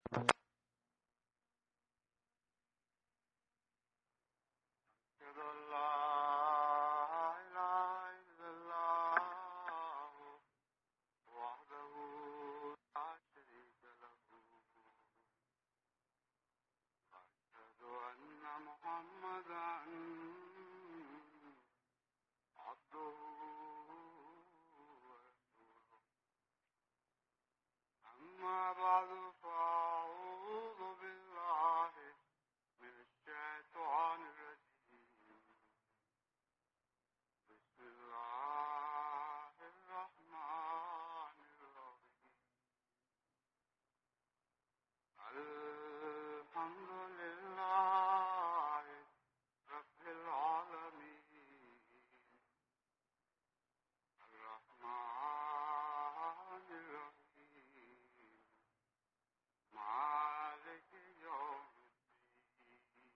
أشهد أن لا إله إلا الله وحده لا شريك له وأشهد أن محمدا عبده ورسوله أما بعد فأعوذ بالله من الشيطان الرجيم بسم الله الرحمن الرحيم الحمد لله رب العالمين الرحمن الرحيم مالك يوم الدين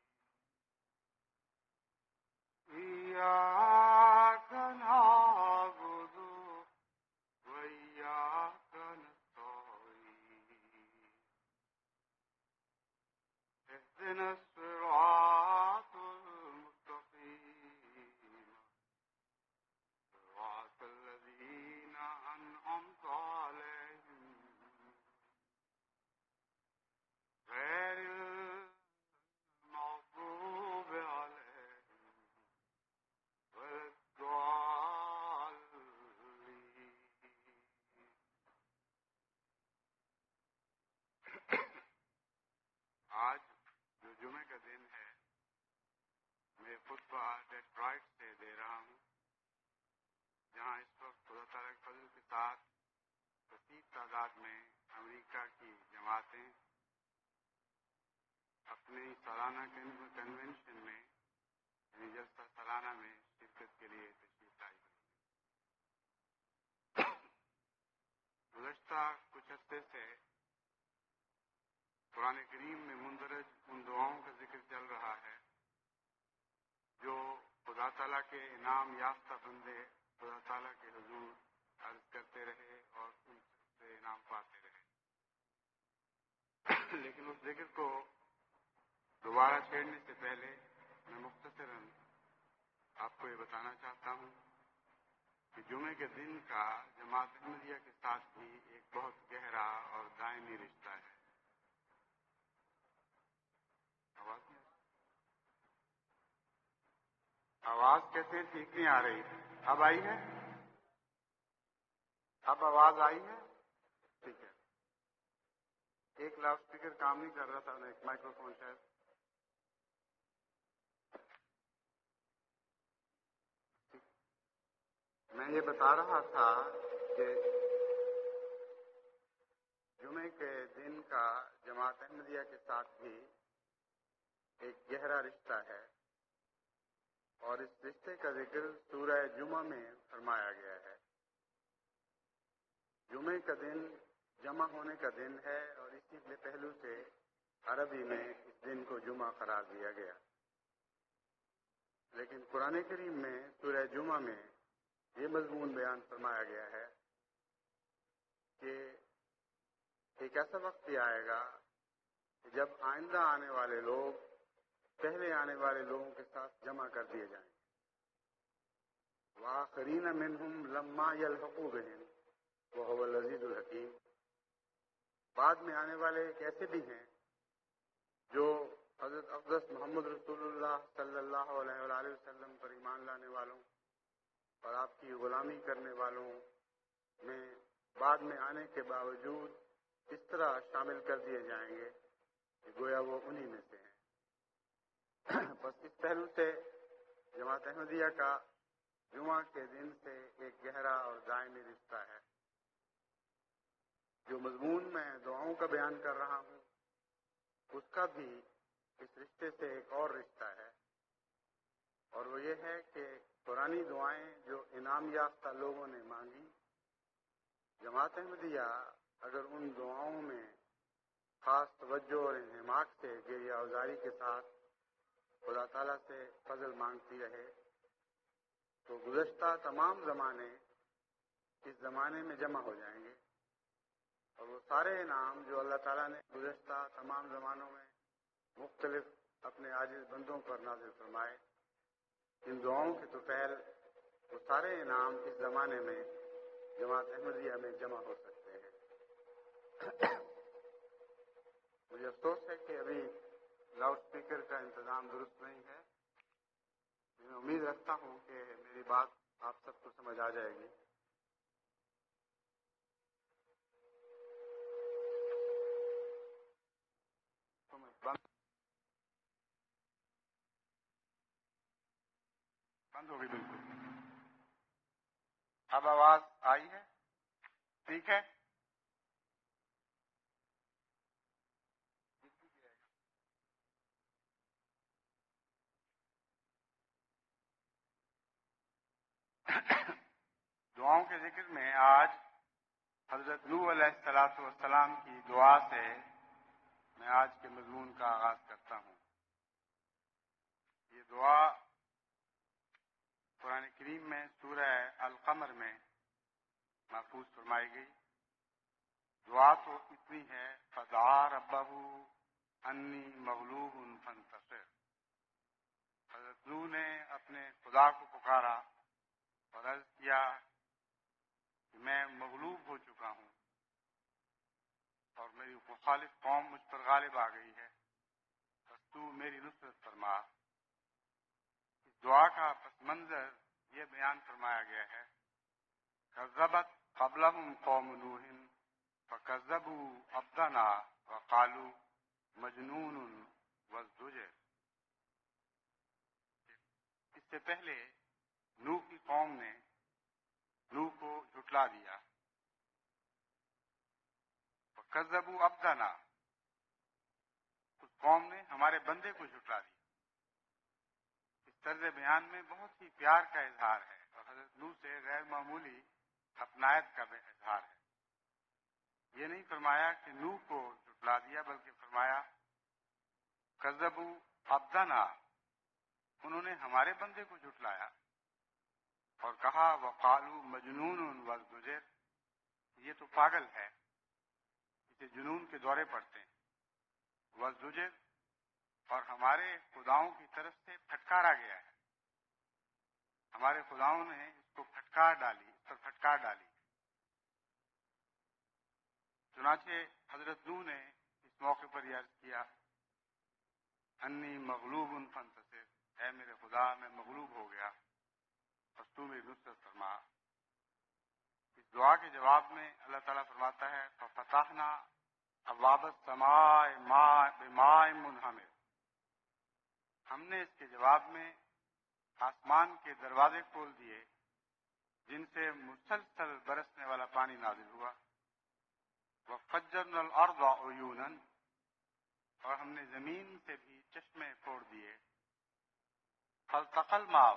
إياك نعبد وإياك نستعين اهدنا الصراط المستقيم صراط الذين أنعمت عليهم غير المغضوب عليهم ولا الضالين. آج جو جمعے کا دن ہے میں خطبہ ڈیٹرائٹ سے دے رہا ہوں، جہاں اس وقت خدا تعالیٰ کے فضل کے ساتھ کثیر تعداد میں امریکہ کی جماعتیں اپنے سالانہ کنونشن میں یعنی جلسہ سالانہ میں شرکت کے لیے تشریف لائی ہوئی ہیں۔ گزشتہ کچھ ہفتے سے قرآن کریم میں مندرج ان دعاؤں کا ذکر چل رہا ہے جو خدا تعالیٰ کے انعام یافتہ بندے خدا تعالیٰ کے حضور عرض کرتے رہے اور ان سے انعام پاتے رہے، لیکن اس ذکر کو دوبارہ چھیڑنے سے پہلے میں مختصراً آپ کو یہ بتانا چاہتا ہوں کہ جمعے کے دن کا جماعت احمدیہ کے ساتھ بھی ایک بہت گہرا اور دائمی رشتہ ہے۔ آواز کیسے ٹھیک نہیں آ رہی؟ اب آئی ہے؟ اب آواز آئی ہے؟ ٹھیک ہے۔ ایک لاؤڈ اسپیکر کام نہیں کر رہا تھا، ایک مائکرو فون شاید۔ میں یہ بتا رہا تھا کہ جمعے کے دن کا جماعت احمدیہ کے ساتھ بھی ایک گہرا رشتہ ہے، اور اس رشتے کا ذکر سورہ جمعہ میں فرمایا گیا ہے۔ جمعے کا دن جمع ہونے کا دن ہے، اور اسی پہلو سے عربی میں اس دن کو جمعہ قرار دیا گیا، لیکن قرآن کریم میں سورہ جمعہ میں یہ مضمون بیان فرمایا گیا ہے کہ ایک ایسا وقت بھی آئے گا کہ جب آئندہ آنے والے لوگ پہلے آنے والے لوگوں کے ساتھ جمع کر دیے جائیں گے۔ وآخرین منہم لما یلحقوا بہم وہو العزیز الحکیم۔ بعد میں آنے والے ایک ایسے بھی ہیں جو حضرت اقدس محمد رسول اللہ صلی اللہ علیہ وآلہ وسلم پر ایمان لانے والوں اور آپ کی غلامی کرنے والوں میں بعد میں آنے کے باوجود اس طرح شامل کر دیے جائیں گے کہ گویا وہ انہی میں سے ہیں۔ بس اس پہلو سے جماعت احمدیہ کا جمعہ کے دن سے ایک گہرا اور دائمی رشتہ ہے۔ جو مضمون میں دعاؤں کا بیان کر رہا ہوں اس کا بھی اس رشتے سے ایک اور رشتہ ہے، اور وہ یہ ہے کہ قرآنی دعائیں جو انعام یافتہ لوگوں نے مانگی، جماعت احمدیہ اگر ان دعاؤں میں خاص توجہ اور انہماک سے گریہ آزاری کے ساتھ خدا تعالیٰ سے فضل مانگتی رہے تو گزشتہ تمام زمانے اس زمانے میں جمع ہو جائیں گے، اور وہ سارے انعام جو اللہ تعالیٰ نے گزشتہ تمام زمانوں میں مختلف اپنے عاجز بندوں پر نازل فرمائے، ان دعاؤں کے طفیل وہ سارے انعام اس زمانے میں جماعت احمدیہ میں جمع ہو سکتے ہیں۔ مجھے افسوس ہے کہ ابھی لاؤڈ اسپیکر کا انتظام درست نہیں ہے۔ میں امید رکھتا ہوں کہ میری بات آپ سب کو سمجھ آ جائے گی۔ بند ہو گئی بالکل۔ اب آواز آئی ہے؟ ٹھیک ہے۔ دعاؤں کے ذکر میں آج حضرت نوح علیہ السلام کی دعا سے میں آج کے مضمون کا آغاز کرتا ہوں۔ یہ دعا قرآن کریم میں سورہ القمر میں محفوظ فرمائی گئی۔ دعا تو اتنی ہے، فدعا ربہ انی مغلوب فانتصر۔ حضرت نوح نے اپنے خدا کو پکارا اور عرض کیا کہ میں مغلوب ہو چکا ہوں اور میری مخالف قوم مجھ پر غالب آ گئی ہے، بس تو میری نصرت فرما۔ اس دعا کا پس منظر یہ بیان فرمایا گیا ہے، کذبت قبلہم قوم نوح فکذبوا عبدنا وقالوا مجنون وازدجر۔ اس سے پہلے نوح کی قوم نے نوح کو جھٹلا دیا، فکذبوا عبدنا، اس قوم نے ہمارے بندے کو جھٹلا دیا۔ اس طرز بیان میں بہت ہی پیار کا اظہار ہے اور حضرت نوح سے غیر معمولی اپنائت کا بھی اظہار ہے۔ یہ نہیں فرمایا کہ نوح کو جھٹلا دیا، بلکہ فرمایا کذبوا عبدنا، انہوں نے ہمارے بندے کو جھٹلایا اور کہا وقالوا مجنون وازدجر، یہ تو پاگل ہے، اسے جنون کے دورے پڑتے ہیں۔ وازدجر، اور ہمارے خداؤں کی طرف سے پھٹکارا گیا ہے، ہمارے خداؤں نے اس کو پھٹکار ڈالی، اس پر پھٹکار ڈالی۔ چنانچہ حضرت نوح نے اس موقع پر یہ عرض کیا، انی مغلوب فانتصر، اے میرے خدا میں مغلوب ہو گیا، بس تو میری نصرت فرما۔ اس دعا کے جواب میں اللہ تعالیٰ فرماتا ہے ففتحنا ابواب السماء بماء منہمر، ہم نے اس کے جواب میں آسمان کے دروازے کھول دیے جن سے مسلسل برسنے والا پانی نازل ہوا۔ وفجرنا الارض عیونا، اور ہم نے زمین سے بھی چشمے پھوڑ دیے۔ فالتقى الماء،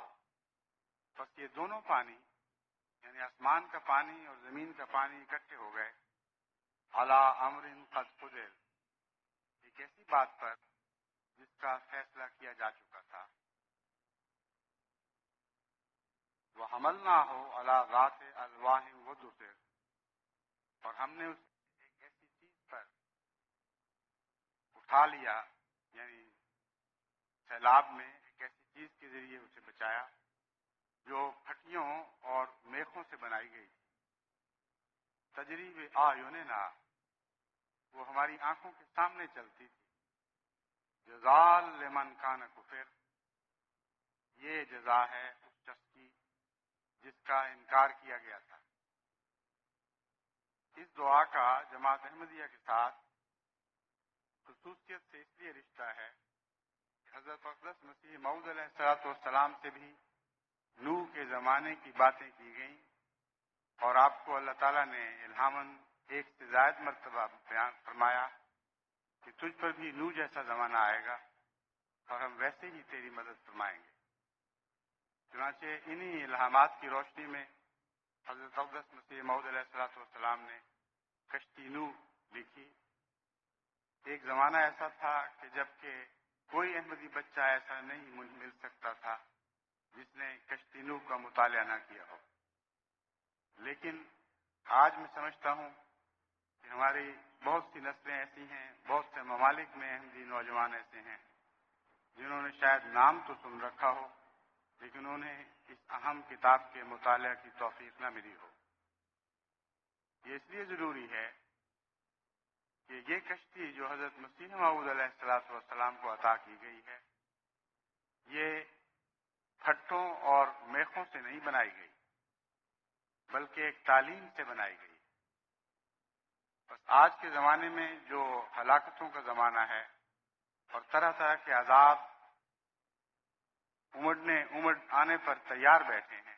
بس یہ دونوں پانی یعنی آسمان کا پانی اور زمین کا پانی اکٹھے ہو گئے، علی امر قد قدر، ایک ایسی بات پر جس کا فیصلہ کیا جا چکا تھا۔ وحملناہ علی ذات الواح ودسر، اور ہم نے اسے ایک ایسی چیز پر اٹھا لیا، یعنی سیلاب میں ایک ایسی چیز کے ذریعے اسے بچایا جو پھٹیوں اور میخوں سے بنائی گئی تھی۔ تجریب اعیننا، وہ ہماری آنکھوں کے سامنے چلتی تھی۔ جزاء لمن کان کفر، یہ جزا ہے اس شخص کی جس کا انکار کیا گیا تھا۔ اس دعا کا جماعت احمدیہ کے ساتھ خصوصیت سے اس لیے رشتہ ہے کہ حضرت اقدس مسیح موعود علیہ السلام سے بھی نوح کے زمانے کی باتیں کی گئیں، اور آپ کو اللہ تعالیٰ نے الہاماً ایک سے زائد مرتبہ بیان فرمایا کہ تجھ پر بھی نوح جیسا زمانہ آئے گا اور ہم ویسے ہی تیری مدد فرمائیں گے۔ چنانچہ انہی الہامات کی روشنی میں حضرت اقدس مسیح موعود علیہ السلام نے کشتی نوح لکھی۔ ایک زمانہ ایسا تھا کہ جب کہ کوئی احمدی بچہ ایسا نہیں مل سکتا تھا جس نے کشتی نوح کا مطالعہ نہ کیا ہو، لیکن آج میں سمجھتا ہوں کہ ہماری بہت سی نسلیں ایسی ہیں، بہت سے ممالک میں احمدی نوجوان ایسے ہیں جنہوں نے شاید نام تو سن رکھا ہو لیکن انہیں اس اہم کتاب کے مطالعہ کی توفیق نہ ملی ہو۔ یہ اس لیے ضروری ہے کہ یہ کشتی جو حضرت مسیح موعود علیہ السلام کو عطا کی گئی ہے، یہ پھٹوں اور میخوں سے نہیں بنائی گئی بلکہ ایک تعلیم سے بنائی گئی۔ بس آج کے زمانے میں جو ہلاکتوں کا زمانہ ہے اور طرح طرح کے عذاب امڑ آنے پر تیار بیٹھے ہیں،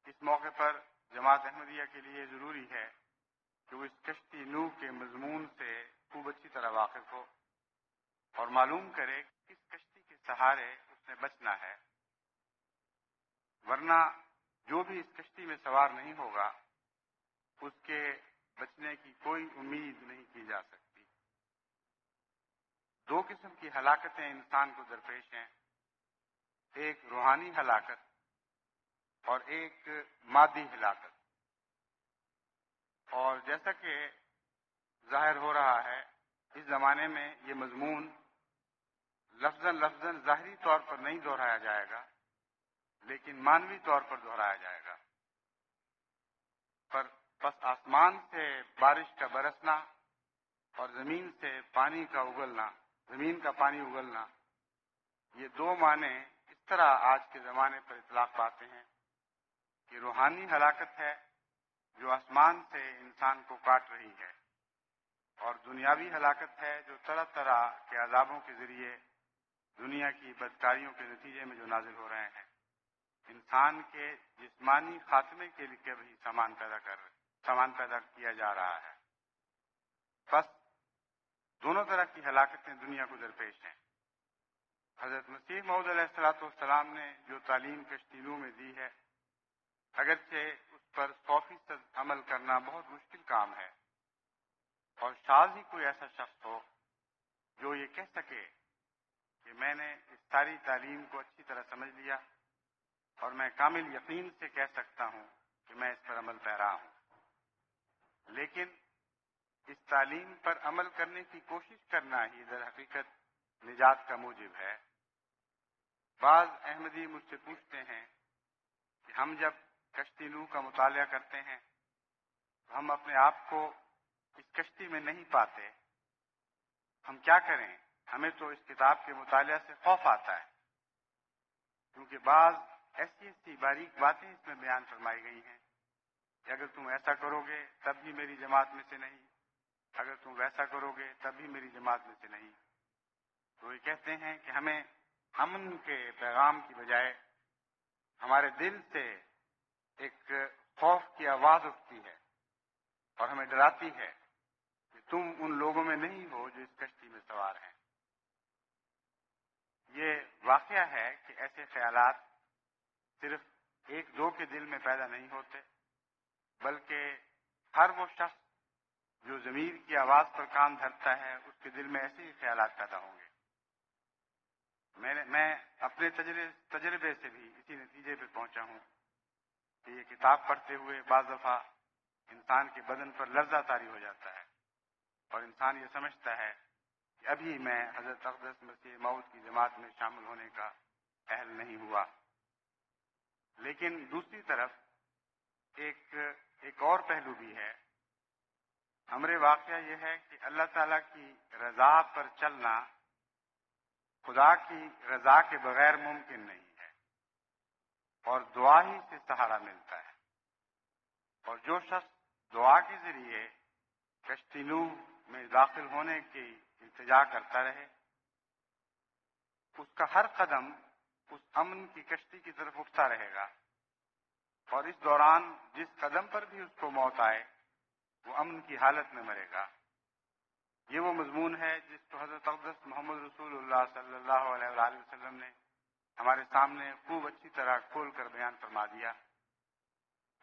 اس موقع پر جماعت احمدیہ کے لیے ضروری ہے کہ وہ اس کشتی نوح کے مضمون سے خوب اچھی طرح واقف ہو اور معلوم کرے کہ کس کشتی کے سہارے اس نے بچنا ہے، ورنہ جو بھی اس کشتی میں سوار نہیں ہوگا اس کے بچنے کی کوئی امید نہیں کی جا سکتی۔ دو قسم کی ہلاکتیں انسان کو درپیش ہیں، ایک روحانی ہلاکت اور ایک مادی ہلاکت۔ اور جیسا کہ ظاہر ہو رہا ہے اس زمانے میں یہ مضمون لفظاً ظاہری طور پر نہیں دہرایا جائے گا لیکن مانوی طور پر دہرایا جائے گا۔ بس آسمان سے بارش کا برسنا اور زمین کا پانی اگلنا، یہ دو معنی اس طرح آج کے زمانے پر اطلاق پاتے ہیں کہ روحانی ہلاکت ہے جو آسمان سے انسان کو کاٹ رہی ہے، اور دنیاوی ہلاکت ہے جو طرح طرح کے عذابوں کے ذریعے دنیا کی بدکاریوں کے نتیجے میں جو نازل ہو رہے ہیں، انسان کے جسمانی خاتمے کے لیے بھی سامان پیدا کیا جا رہا ہے۔ بس دونوں طرح کی ہلاکتیں دنیا کو درپیش ہیں۔ حضرت مسیح موعود علیہ السلام نے جو تعلیم کشتی نوح میں دی ہے، اگرچہ اس پر 100% عمل کرنا بہت مشکل کام ہے، اور شاذ ہی کوئی ایسا شخص ہو جو یہ کہہ سکے کہ میں نے اس ساری تعلیم کو اچھی طرح سمجھ لیا اور میں کامل یقین سے کہہ سکتا ہوں کہ میں اس پر عمل پیرا ہوں، لیکن اس تعلیم پر عمل کرنے کی کوشش کرنا ہی در حقیقت نجات کا موجب ہے۔ بعض احمدی مجھ سے پوچھتے ہیں کہ ہم جب کشتی نوح کا مطالعہ کرتے ہیں تو ہم اپنے آپ کو اس کشتی میں نہیں پاتے، ہم کیا کریں؟ ہمیں تو اس کتاب کے مطالعہ سے خوف آتا ہے، کیونکہ بعض ایسی باریک باتیں اس میں بیان فرمائی گئی ہیں کہ اگر تم ایسا کرو گے تب بھی میری جماعت میں سے نہیں، اگر تم ویسا کرو گے تب بھی میری جماعت میں سے نہیں۔ تو یہ کہتے ہیں کہ ہمیں امن کے پیغام کی بجائے ہمارے دل سے ایک خوف کی آواز اٹھتی ہے اور ہمیں ڈراتی ہے کہ تم ان لوگوں میں نہیں ہو جو اس کشتی میں سوار ہیں۔ یہ واقعہ ہے کہ ایسے خیالات صرف ایک دو کے دل میں پیدا نہیں ہوتے، بلکہ ہر وہ شخص جو ضمیر کی آواز پر کام دھرتا ہے اس کے دل میں ایسے ہی خیالات پیدا ہوں گے۔ میں اپنے تجربے سے بھی اسی نتیجے پہ پہنچا ہوں کہ یہ کتاب پڑھتے ہوئے بعض دفعہ انسان کے بدن پر لرزہ طاری ہو جاتا ہے اور انسان یہ سمجھتا ہے کہ ابھی میں حضرت اقدس مسیح موعود کی جماعت میں شامل ہونے کا اہل نہیں ہوا۔ لیکن دوسری طرف ایک اور پہلو بھی ہے۔ امر واقعہ یہ ہے کہ اللہ تعالیٰ کی رضا پر چلنا خدا کی رضا کے بغیر ممکن نہیں ہے، اور دعا ہی سے سہارا ملتا ہے۔ اور جو شخص دعا کے ذریعے کشتی نوح میں داخل ہونے کی التجا کرتا رہے، اس کا ہر قدم اس امن کی کشتی کی طرف اٹھتا رہے گا، اور اس دوران جس قدم پر بھی اس کو موت آئے وہ امن کی حالت میں مرے گا۔ یہ وہ مضمون ہے جس کو حضرت اقدس محمد رسول اللہ صلی اللہ علیہ وآلہ وسلم نے ہمارے سامنے خوب اچھی طرح کھول کر بیان فرما دیا۔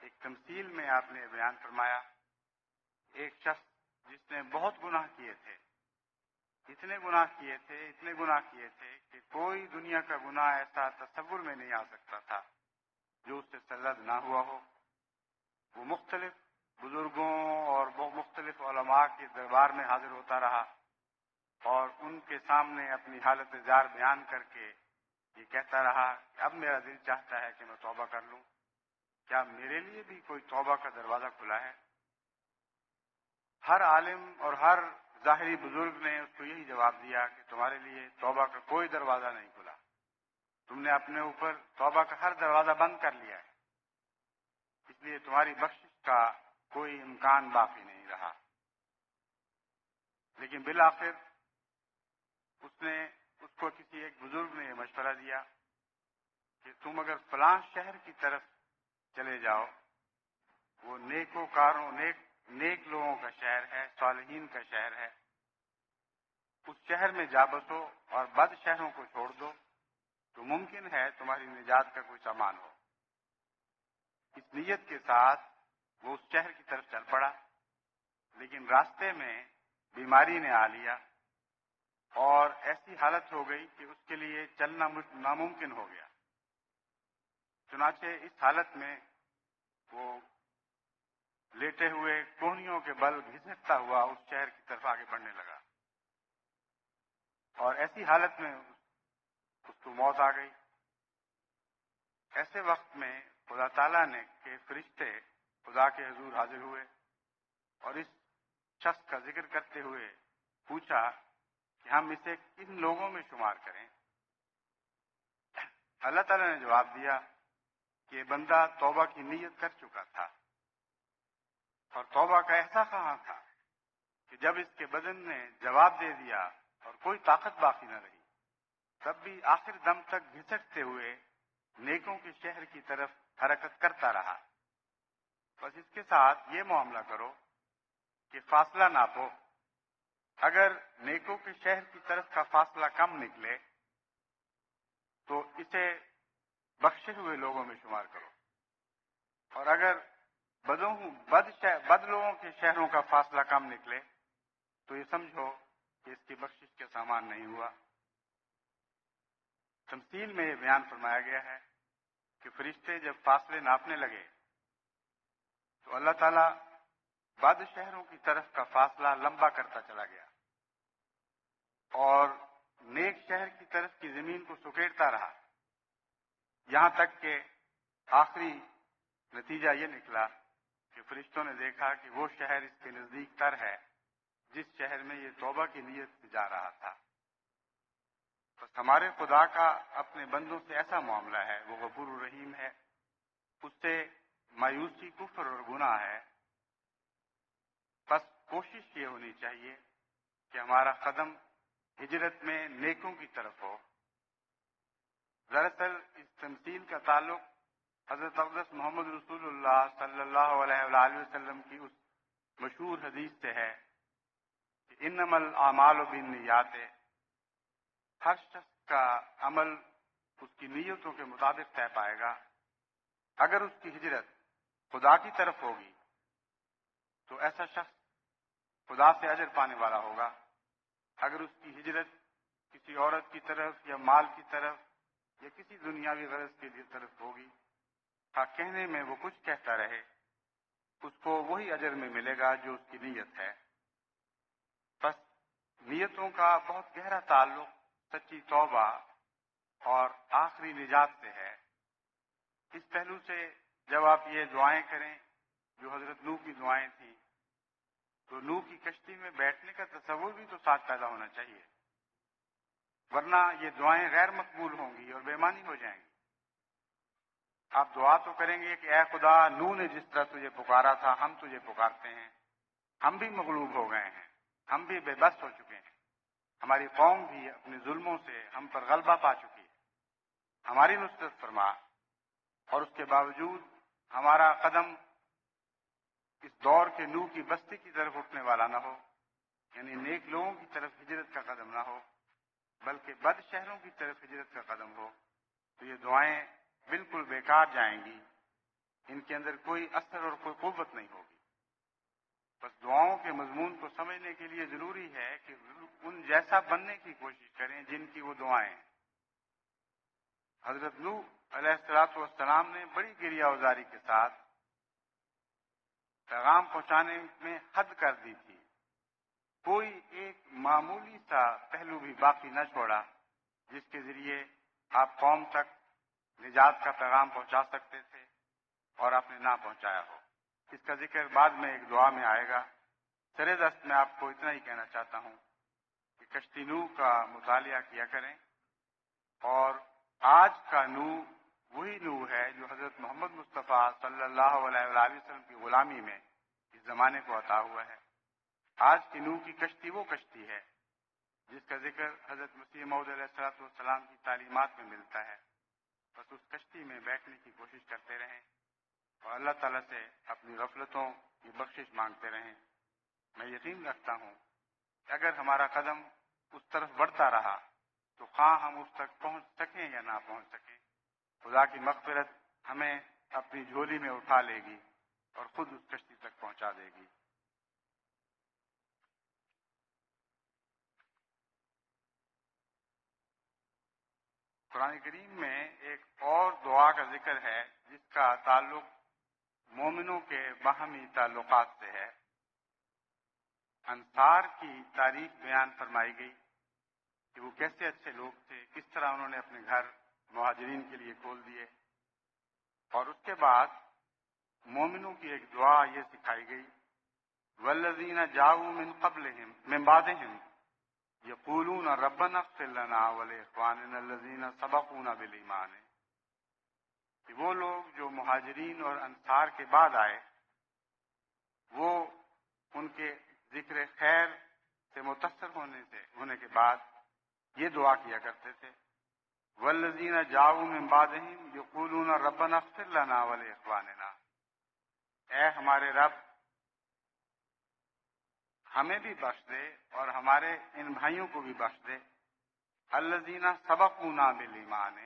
ایک تمثیل میں آپ نے بیان فرمایا، ایک شخص جس نے بہت گناہ کیے تھے، اتنے گناہ کیے تھے کہ کوئی دنیا کا گناہ ایسا تصور میں نہیں آ سکتا تھا جو اس سے سرزد نہ ہوا ہو۔ وہ مختلف بزرگوں اور مختلف علماء کے دربار میں حاضر ہوتا رہا اور ان کے سامنے اپنی حالت زار بیان کر کے یہ کہتا رہا کہ اب میرا دل چاہتا ہے کہ میں توبہ کر لوں، کیا میرے لیے بھی کوئی توبہ کا دروازہ کھلا ہے؟ ہر عالم اور ہر ظاہری بزرگ نے اس کو یہی جواب دیا کہ تمہارے لیے توبہ کا کوئی دروازہ نہیں کھلا، تم نے اپنے اوپر توبہ کا ہر دروازہ بند کر لیا ہے، اس لیے تمہاری بخشش کا کوئی امکان باقی نہیں رہا۔ لیکن بالآخر اس کو کسی ایک بزرگ نے یہ مشورہ دیا کہ تم اگر فلاں شہر کی طرف چلے جاؤ، وہ نیکوکاروں نیک لوگوں کا شہر ہے، صالحین کا شہر ہے، اس شہر میں جا بسو اور بد شہروں کو چھوڑ دو تو ممکن ہے تمہاری نجات کا کوئی سامان ہو۔ اس نیت کے ساتھ وہ اس شہر کی طرف چل پڑا، لیکن راستے میں بیماری نے آ لیا اور ایسی حالت ہو گئی کہ اس کے لیے چلنا ناممکن ہو گیا۔ چنانچہ اس حالت میں وہ لیٹے ہوئے کوہنیوں کے بل گھسٹتا ہوا اس شہر کی طرف آگے بڑھنے لگا، اور ایسی حالت میں اس کو موت آ گئی۔ ایسے وقت میں خدا تعالیٰ نے کہ فرشتے خدا کے حضور حاضر ہوئے اور اس شخص کا ذکر کرتے ہوئے پوچھا کہ ہم اسے کن لوگوں میں شمار کریں؟ اللہ تعالیٰ نے جواب دیا کہ بندہ توبہ کی نیت کر چکا تھا، اور توبہ کا ایسا کہاں تھا کہ جب اس کے بدن نے جواب دے دیا اور کوئی طاقت باقی نہ رہی، تب بھی آخر دم تک گھسٹتے ہوئے نیکوں کے شہر کی طرف حرکت کرتا رہا۔ بس اس کے ساتھ یہ معاملہ کرو کہ فاصلہ ناپو، اگر نیکوں کے شہر کی طرف کا فاصلہ کم نکلے تو اسے بخشے ہوئے لوگوں میں شمار کرو، اور اگر بد لوگوں کے شہروں کا فاصلہ کم نکلے تو یہ سمجھو کہ اس کی بخشش کا سامان نہیں ہوا۔ تمثیل میں یہ بیان فرمایا گیا ہے کہ فرشتے جب فاصلے ناپنے لگے تو اللہ تعالیٰ بد شہروں کی طرف کا فاصلہ لمبا کرتا چلا گیا اور نیک شہر کی طرف کی زمین کو سکیڑتا رہا، یہاں تک کہ آخری نتیجہ یہ نکلا کہ فرشتوں نے دیکھا کہ وہ شہر اس کے نزدیک تر ہے جس شہر میں یہ توبہ کی نیت سے جا رہا تھا۔ بس ہمارے خدا کا اپنے بندوں سے ایسا معاملہ ہے، وہ غفور الرحیم ہے، اس سے مایوسی کفر اور گناہ ہے۔ بس کوشش یہ ہونی چاہیے کہ ہمارا قدم ہجرت میں نیکوں کی طرف ہو۔ دراصل اس تمثیل کا تعلق حضرت اقدس محمد رسول اللہ صلی اللہ علیہ وآلہ وسلم کی اس مشہور حدیث سے ہے کہ انما الاعمال بالنیات، ہر شخص کا عمل اس کی نیتوں کے مطابق طے پائے گا۔ اگر اس کی ہجرت خدا کی طرف ہوگی تو ایسا شخص خدا سے اجر پانے والا ہوگا، اگر اس کی ہجرت کسی عورت کی طرف یا مال کی طرف یا کسی دنیاوی غرض کے طرف ہوگی، کہنے میں وہ کچھ کہتا رہے، اس کو وہی اجر میں ملے گا جو اس کی نیت ہے۔ بس نیتوں کا بہت گہرا تعلق سچی توبہ اور آخری نجات سے ہے۔ اس پہلو سے جب آپ یہ دعائیں کریں جو حضرت نوح کی دعائیں تھیں، تو نوح کی کشتی میں بیٹھنے کا تصور بھی تو ساتھ پیدا ہونا چاہیے، ورنہ یہ دعائیں غیر مقبول ہوں گی اور بے معنی ہو جائیں گی۔ آپ دعا تو کریں گے کہ اے خدا، نوح نے جس طرح تجھے پکارا تھا ہم تجھے پکارتے ہیں، ہم بھی مغلوب ہو گئے ہیں، ہم بھی بے بس ہو چکے ہیں، ہماری قوم بھی اپنے ظلموں سے ہم پر غلبہ پا چکی ہے، ہماری نصرت فرما، اور اس کے باوجود ہمارا قدم اس دور کے نوح کی بستی کی طرف اٹھنے والا نہ ہو، یعنی نیک لوگوں کی طرف ہجرت کا قدم نہ ہو، بلکہ بد شہروں کی طرف ہجرت کا قدم ہو، تو یہ دعائیں بالکل بیکار جائیں گی، ان کے اندر کوئی اثر اور کوئی قوت نہیں ہوگی۔ بس دعاؤں کے مضمون کو سمجھنے کے لیے ضروری ہے کہ ان جیسا بننے کی کوشش کریں جن کی وہ دعائیں ہیں۔ حضرت نوح علیہ السلام نے بڑی گریہ وزاری کے ساتھ پیغام پہنچانے میں حد کر دی تھی. کوئی ایک معمولی سا پہلو بھی باقی نہ چھوڑا جس کے ذریعے آپ قوم تک نجات کا پیغام پہنچا سکتے تھے اور آپ نے نہ پہنچایا ہو. اس کا ذکر بعد میں ایک دعا میں آئے گا. سر دست میں آپ کو اتنا ہی کہنا چاہتا ہوں کہ کشتی نوح کا مطالعہ کیا کریں، اور آج کا نوح وہی نوح ہے جو حضرت محمد مصطفیٰ صلی اللہ علیہ وآلہ وسلم کی غلامی میں اس زمانے کو عطا ہوا ہے. آج کی نوح کی کشتی وہ کشتی ہے جس کا ذکر حضرت مسیح موعود علیہ الصلوۃ والسلام کی تعلیمات میں ملتا ہے. بس اس کشتی میں بیٹھنے کی کوشش کرتے رہیں اور اللہ تعالیٰ سے اپنی غفلتوں کی بخشش مانگتے رہیں. میں یقین رکھتا ہوں کہ اگر ہمارا قدم اس طرف بڑھتا رہا تو خواہ ہم اس تک پہنچ سکیں یا نہ پہنچ سکیں، خدا کی مغفرت ہمیں اپنی جھولی میں اٹھا لے گی اور خود اس کشتی تک پہنچا دے گی. قرآن کریم میں ایک اور دعا کا ذکر ہے جس کا تعلق مومنوں کے باہمی تعلقات سے ہے. انصار کی تاریخ بیان فرمائی گئی کہ وہ کیسے اچھے لوگ تھے، کس طرح انہوں نے اپنے گھر مہاجرین کے لیے کھول دیے، اور اس کے بعد مومنوں کی ایک دعا یہ سکھائی گئی، والذین جاؤوا من بعدہم یقولون ربنا اغفر لنا ولاخواننا الذین سبقونا بالایمان، کہ وہ لوگ جو مہاجرین اور انصار کے بعد آئے وہ ان کے ذکر خیر سے متاثر ہونے کے بعد یہ دعا کیا کرتے تھے، والذین جاؤوا من بعدہم یقولون ربنا اغفر لنا ولاخواننا، اے ہمارے رب ہمیں بھی بخش دے اور ہمارے ان بھائیوں کو بھی بخش دے، الذین سبقونا بالایمان،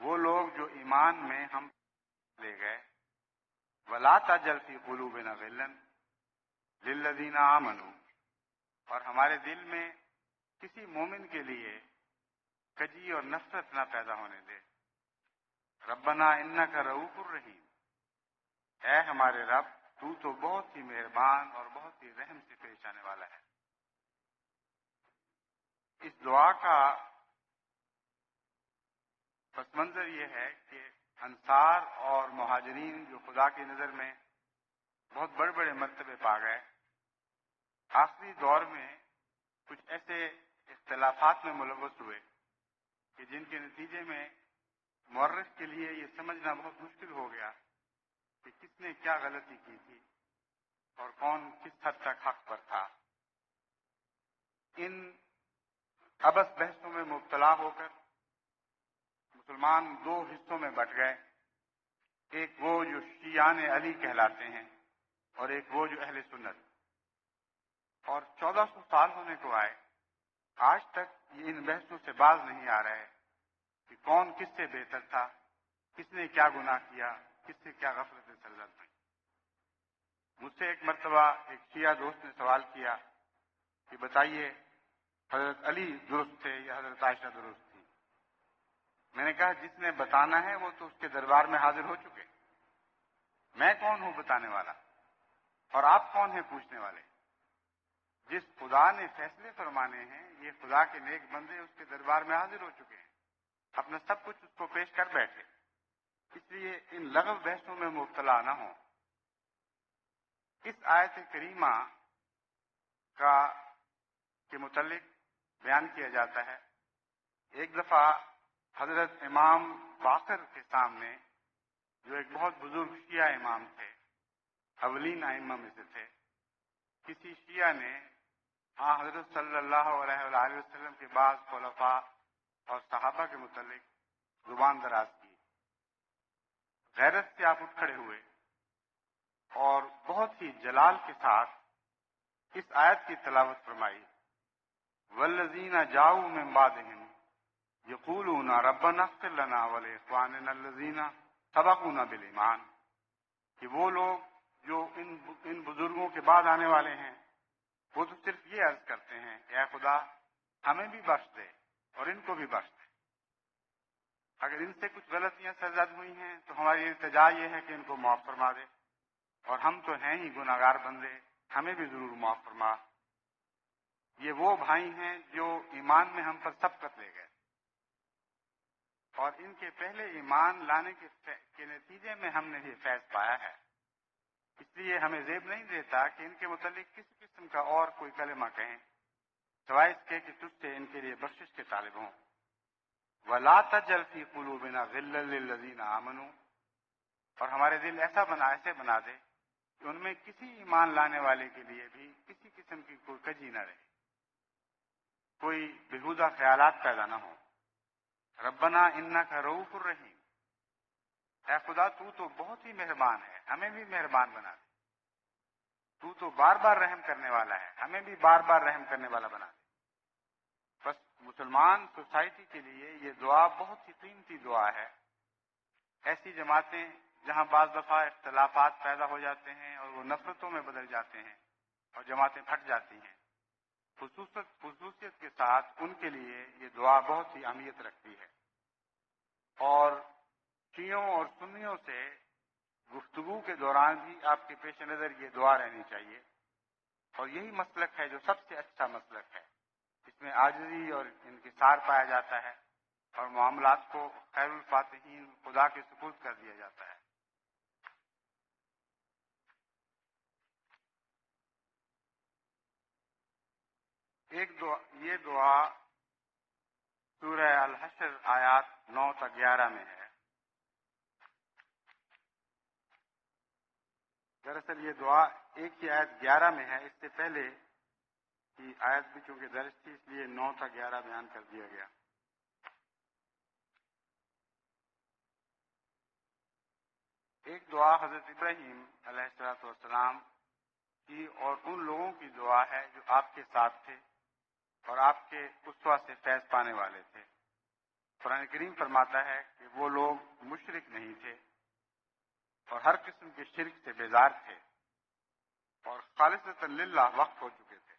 وہ لوگ جو ایمان میں ہم لے گئے، ولا تجعل فی قلوبنا غلا للذین آمنوا، اور ہمارے دل میں کسی مومن کے لیے کجی اور نفرت نہ پیدا ہونے دے، ربنا انک رؤوف الرحیم، اے ہمارے رب تو تو بہت ہی مہربان اور بہت ہی رحم سے پیش آنے والا ہے. اس دعا کا پس منظر یہ ہے کہ انصار اور مہاجرین جو خدا کی نظر میں بہت بڑے بڑے مرتبے پا گئے، آخری دور میں کچھ ایسے اختلافات میں ملوث ہوئے کہ جن کے نتیجے میں مورخ کے لیے یہ سمجھنا بہت مشکل ہو گیا کہ کس نے کیا غلطی کی تھی اور کون کس حد تک حق پر تھا. ان ابس بحثوں میں مبتلا ہو کر مسلمان دو حصوں میں بٹ گئے، ایک وہ جو شیعان علی کہلاتے ہیں اور ایک وہ جو اہل سنت. اور 1400 سال ہونے کو آئے، آج تک یہ ان بحثوں سے باز نہیں آ رہے کہ کون کس سے بہتر تھا، کس نے کیا گناہ کیا، کس سے کیا غفلت سرزد ہوئی. مجھ سے ایک مرتبہ ایک شیعہ دوست نے سوال کیا کہ بتائیے حضرت علی درست تھے یا حضرت عائشہ درست تھی. میں نے کہا جس نے بتانا ہے وہ تو اس کے دربار میں حاضر ہو چکے، میں کون ہوں بتانے والا، اور آپ کون ہیں پوچھنے والے. جس خدا نے فیصلے فرمانے ہیں یہ خدا کے نیک بندے اس کے دربار میں حاضر ہو چکے ہیں، اپنا سب کچھ اس کو پیش کر بیٹھے. اس لیے ان لغو بحثوں میں مبتلا نہ ہوں. اس آیت کریمہ کے متعلق بیان کیا جاتا ہے، ایک دفعہ حضرت امام باقر کے سامنے، جو ایک بہت بزرگ شیعہ امام تھے، اولین ائمہ میں سے تھے، کسی شیعہ نے حضرت صلی اللہ علیہ وآلہ وسلم کے بعض خلفاء اور صحابہ کے متعلق زبان دراز کی. غیرت سے آپ اٹھ کھڑے ہوئے اور بہت ہی جلال کے ساتھ اس آیت کی تلاوت فرمائی، والذین جاؤوا من بعدہم یقولون ربنا اغفر لنا ولاخواننا الذین سبقونا بالایمان، کہ وہ لوگ جو ان بزرگوں کے بعد آنے والے ہیں وہ تو صرف یہ عرض کرتے ہیں کہ اے خدا ہمیں بھی بخش دے اور ان کو بھی بخش دے. اگر ان سے کچھ غلطیاں سرزد ہوئی ہیں تو ہماری التجا یہ ہے کہ ان کو معاف فرما دے، اور ہم تو ہیں ہی گناہگار بندے، ہمیں بھی ضرور معاف فرما۔ یہ وہ بھائی ہیں جو ایمان میں ہم پر سبقت لے گئے، اور ان کے پہلے ایمان لانے کے نتیجے میں ہم نے یہ فیض پایا ہے، اس لیے ہمیں زیب نہیں دیتا کہ ان کے متعلق کسی قسم کا اور کوئی کلمہ کہیں سوائے اس کے کہ تجھ سے ان کے لیے بخشش کے طالب ہوں۔ وَلَا تَجْعَلْ فِي قُلُوبِنَا غِلًّا لِّلَّذِينَ آمَنُوا، اور ہمارے دل ایسے بنا دے کہ ان میں کسی ایمان لانے والے کے لیے بھی کسی قسم کی کوئی کجی نہ رہے، کوئی بےہودہ خیالات پیدا نہ ہوں۔ ربنا انک رؤوف الرحیم، اے خدا تو تو بہت ہی مہربان ہے، ہمیں بھی مہربان بنا دے۔ تو تو بار بار رحم کرنے والا ہے، ہمیں بھی بار بار رحم کرنے والا بنا دے۔ بس مسلمان سوسائٹی کے لیے یہ دعا بہت ہی قیمتی دعا ہے۔ ایسی جماعتیں جہاں بعض دفعہ اختلافات پیدا ہو جاتے ہیں اور وہ نفرتوں میں بدل جاتے ہیں اور جماعتیں پھٹ جاتی ہیں، خصوصیت کے ساتھ ان کے لیے یہ دعا بہت ہی اہمیت رکھتی ہے۔ اور شیعوں اور سنیوں سے گفتگو کے دوران بھی آپ کے پیش نظر یہ دعا رہنی چاہیے، اور یہی مسلک ہے جو سب سے اچھا مسلک ہے، اس میں عاجزی اور انکسار پایا جاتا ہے اور معاملات کو خیر الفاتحین خدا کے سپرد کر دیا جاتا ہے۔ یہ دعا سورہ الحشر آیات 9 تا 11 میں ہے۔ دراصل یہ دعا ایک ہی آیت 11 میں ہے، اس سے پہلے کی آیت بھی چونکہ درج تھی اس لیے 9 تا 11 بیان کر دیا گیا۔ ایک دعا حضرت ابراہیم علیہ السلام کی اور ان لوگوں کی دعا ہے جو آپ کے ساتھ تھے اور آپ کے اسوہ سے فیض پانے والے تھے۔ قرآن کریم فرماتا ہے کہ وہ لوگ مشرک نہیں تھے اور ہر قسم کے شرک سے بیزار تھے اور خالصۃ للہ وقف ہو چکے تھے۔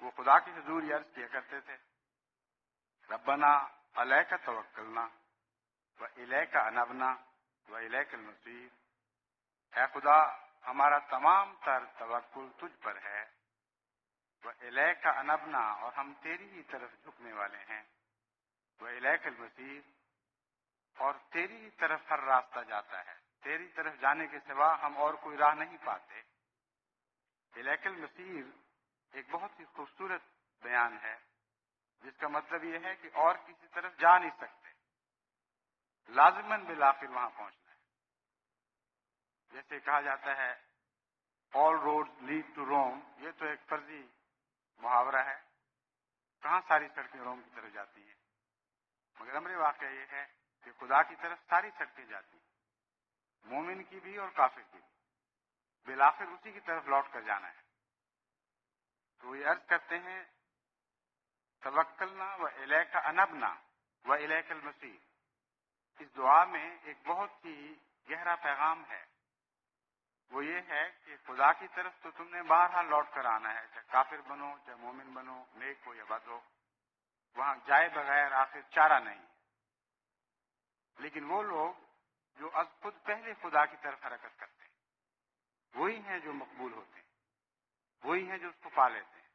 وہ خدا کی حضور یہ عرض کیا کرتے تھے، ربنا علیک توکلنا و الیک انبنا و الیک المصیر، اے خدا ہمارا تمام تر توکل تجھ پر ہے، و الیک انبنا اور ہم تیری ہی طرف جھکنے والے ہیں، و الیک المصیر اور تیری ہی طرف ہر راستہ جاتا ہے، تیری طرف جانے کے سوا ہم اور کوئی راہ نہیں پاتے۔ الیک المصیر ایک بہت ہی خوبصورت بیان ہے جس کا مطلب یہ ہے کہ اور کسی طرف جا نہیں سکتے، لازماً بالآخر وہاں پہنچنا ہے۔ جیسے کہا جاتا ہے all roads lead to Rome، یہ تو ایک فرضی محاورہ ہے، کہاں ساری سڑکیں روم کی طرف جاتی ہیں، مگر امر واقعہ یہ ہے کہ خدا کی طرف ساری سڑکیں جاتی ہیں، مومن کی بھی اور کافر کی بھی، بالآخر اسی کی طرف لوٹ کر جانا ہے۔ تو یہ عرض کرتے ہیں توکلنا و الیک انبنا و الیک المصیر، اس دعا میں ایک بہت ہی گہرا پیغام ہے، وہ یہ ہے کہ خدا کی طرف تو تم نے بہرحال لوٹ کر آنا ہے، چاہے کافر بنو چاہے مومن بنو، نیک ہو یا بد ہو، وہاں جائے بغیر آخر چارہ نہیں ہے۔ لیکن وہ لوگ جو از خود پہلے خدا کی طرف حرکت کرتے ہیں وہی ہیں جو مقبول ہوتے ہیں، وہی ہیں جو اس کو پا لیتے ہیں۔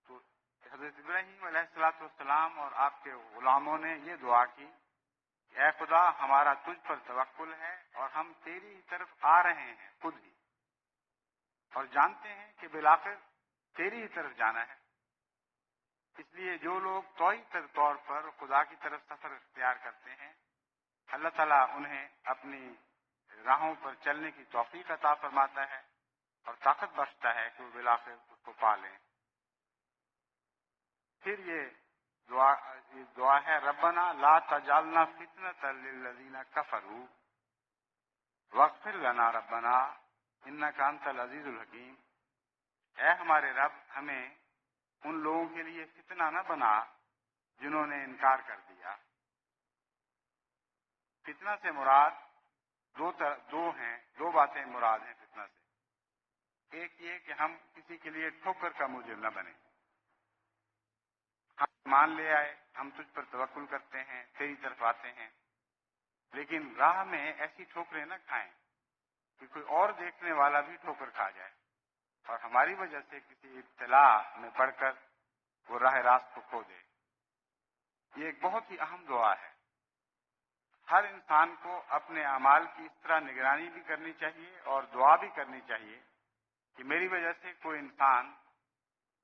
تو حضرت ابراہیم علیہ السلام اور آپ کے غلاموں نے یہ دعا کی کہ اے خدا ہمارا تجھ پر توکل ہے اور ہم تیری ہی طرف آ رہے ہیں خود ہی، اور جانتے ہیں کہ بالآخر تیری ہی طرف جانا ہے۔ اس لیے جو لوگ توئی طور پر خدا کی طرف سفر اختیار کرتے ہیں، اللہ تعالیٰ انہیں اپنی راہوں پر چلنے کی توفیق عطا فرماتا ہے اور طاقت بخشتا ہے کہ وہ بالآخر اس کو پا لیں۔ پھر یہ دعا ہے ربنا لا تجعلنا فتنة للذین کفروا واغفر لنا ربنا انک انت العزیز الحکیم، اے ہمارے رب ہمیں ان لوگوں کے لیے فتنہ نہ بنا جنہوں نے انکار کر دیا۔ فتنہ سے مراد دو باتیں مراد ہیں فتنہ سے۔ ایک یہ کہ ہم کسی کے لیے ٹھوکر کا مجرم نہ بنیں، ہم مان لے آئے، ہم تجھ پر توکل کرتے ہیں، تیری طرف آتے ہیں، لیکن راہ میں ایسی ٹھوکریں نہ کھائیں کہ کوئی اور دیکھنے والا بھی ٹھوکر کھا جائے اور ہماری وجہ سے کسی ابتلاء میں پڑھ کر وہ راہ راست کو کھو دے. یہ ایک بہت ہی اہم دعا ہے. ہر انسان کو اپنے اعمال کی اس طرح نگرانی بھی کرنی چاہیے اور دعا بھی کرنی چاہیے کہ میری وجہ سے کوئی انسان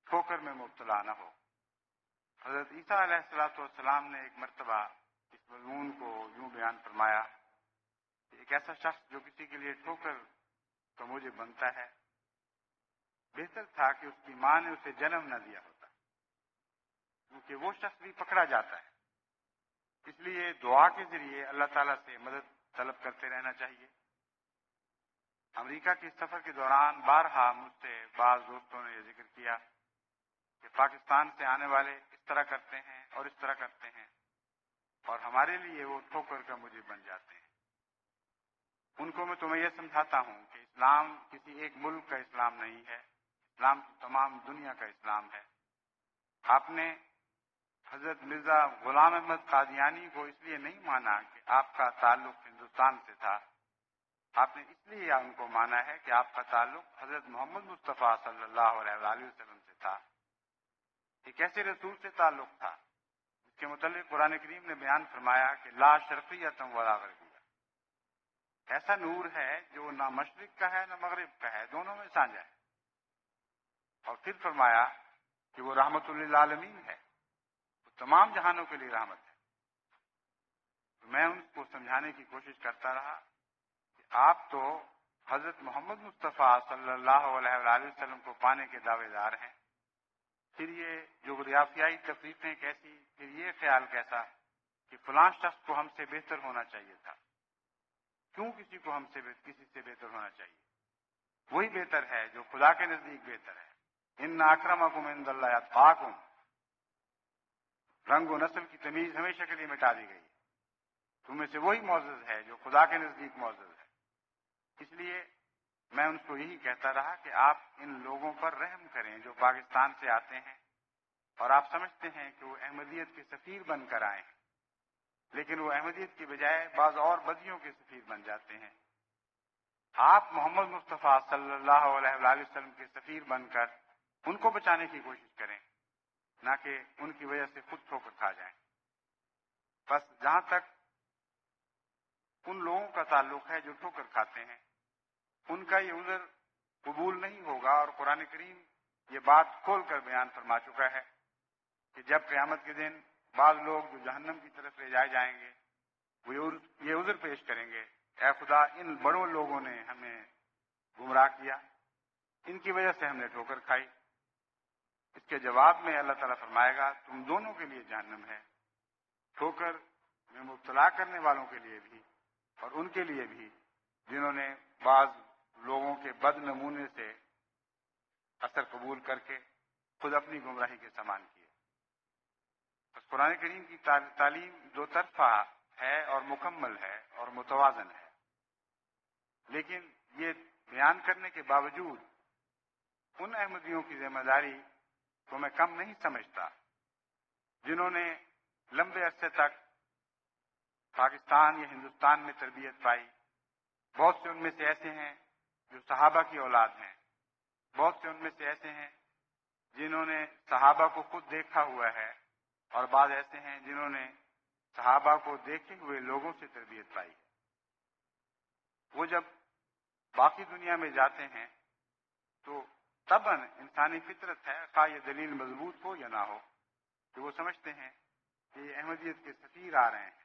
ٹھوکر میں مبتلا نہ ہو. حضرت عیسیٰ علیہ السلام نے ایک مرتبہ اس مضمون کو یوں بیان فرمایا کہ ایک ایسا شخص جو کسی کے لیے ٹھوکر کا موجب بنتا ہے، بہتر تھا کہ اس کی ماں نے اسے جنم نہ دیا ہوتا، کیونکہ وہ شخص بھی پکڑا جاتا ہے. اس لیے دعا کے ذریعے اللہ تعالیٰ سے مدد طلب کرتے رہنا چاہیے. امریکہ کے سفر کے دوران بارہا مجھ سے بعض دوستوں نے یہ ذکر کیا کہ پاکستان سے آنے والے اس طرح کرتے ہیں اور اس طرح کرتے ہیں اور ہمارے لیے وہ ٹھوکر کا موجب بن جاتے ہیں. ان کو میں تمہیں یہ سمجھاتا ہوں کہ اسلام کسی ایک ملک کا اسلام نہیں ہے، اسلام تمام دنیا کا اسلام ہے. آپ نے حضرت مرزا غلام احمد قادیانی کو اس لیے نہیں مانا کہ آپ کا تعلق ہندوستان سے تھا، آپ نے اس لیے ان کو مانا ہے کہ آپ کا تعلق حضرت محمد مصطفیٰ صلی اللہ علیہ وآلہ وسلم سے تھا. ایک ایسے رسول سے تعلق تھا جس کے متعلق قرآن کریم نے بیان فرمایا کہ لا شرقیۃ ولا غربیہ، ایسا نور ہے جو نہ مشرق کا ہے نہ مغرب کا ہے، دونوں میں سانجا ہے. اور پھر فرمایا کہ وہ رحمت للعالمین ہے، وہ تمام جہانوں کے لیے رحمت ہے. تو میں ان کو سمجھانے کی کوشش کرتا رہا کہ آپ تو حضرت محمد مصطفیٰ صلی اللہ علیہ وآلہ وسلم کو پانے کے دعوے دار ہیں، پھر یہ جغرافیائی تفریقیں کیسی، پھر یہ خیال کیسا کہ فلاں شخص کو ہم سے بہتر ہونا چاہیے تھا. کیوں کسی کو ہم سے کسی سے بہتر ہونا چاہیے؟ وہی بہتر ہے جو خدا کے نزدیک بہتر ہے. ان اکرمکم عند اللہ اتقاکم، رنگ و نسل کی تمیز ہمیشہ کے لیے مٹا دی گئی ہے. تم میں سے وہی معزز ہے جو خدا کے نزدیک معزز ہے. اس لیے میں ان کو یہی کہتا رہا کہ آپ ان لوگوں پر رحم کریں جو پاکستان سے آتے ہیں اور آپ سمجھتے ہیں کہ وہ احمدیت کے سفیر بن کر آئے ہیں، لیکن وہ احمدیت کی بجائے بعض اور بدیوں کے سفیر بن جاتے ہیں. آپ محمد مصطفیٰ صلی اللہ علیہ وآلہ وسلم کے سفیر بن کر ان کو بچانے کی کوشش کریں، نہ کہ ان کی وجہ سے خود ٹھوکر کھا جائیں. بس جہاں تک ان لوگوں کا تعلق ہے جو ٹھوکر کھاتے ہیں، ان کا یہ عذر قبول نہیں ہوگا. اور قرآن کریم یہ بات کھول کر بیان فرما چکا ہے کہ جب قیامت کے دن بعض لوگ جو جہنم کی طرف لے جائے جائیں گے وہ یہ عذر پیش کریں گے، اے خدا ان بڑوں لوگوں نے ہمیں گمراہ کیا، ان کی وجہ سے ہم نے ٹھوکر کھائی. اس کے جواب میں اللہ تعالیٰ فرمائے گا تم دونوں کے لیے جہنم ہے، ٹھوکر میں مبتلا کرنے والوں کے لیے بھی اور ان کے لیے بھی جنہوں نے بعض لوگوں کے بد نمونے سے اثر قبول کر کے خود اپنی گمراہی کے سامان کیے. بس قرآن کریم کی تعلیم دو طرفہ ہے اور مکمل ہے اور متوازن ہے، لیکن یہ بیان کرنے کے باوجود ان احمدیوں کی ذمہ داری کو میں کم نہیں سمجھتا جنہوں نے لمبے عرصے تک پاکستان یا ہندوستان میں تربیت پائی. بہت سے ان میں سے ایسے ہیں جو صحابہ کی اولاد ہیں، بہت سے ان میں سے ایسے ہیں جنہوں نے صحابہ کو خود دیکھا ہوا ہے، اور بعض ایسے ہیں جنہوں نے صحابہ کو دیکھے ہوئے لوگوں سے تربیت پائی. وہ جب باقی دنیا میں جاتے ہیں تو طبعاً انسانی فطرت ہے، خواہ یہ دلیل مضبوط ہو یا نہ ہو، کہ وہ سمجھتے ہیں کہ یہ احمدیت کے سفیر آ رہے ہیں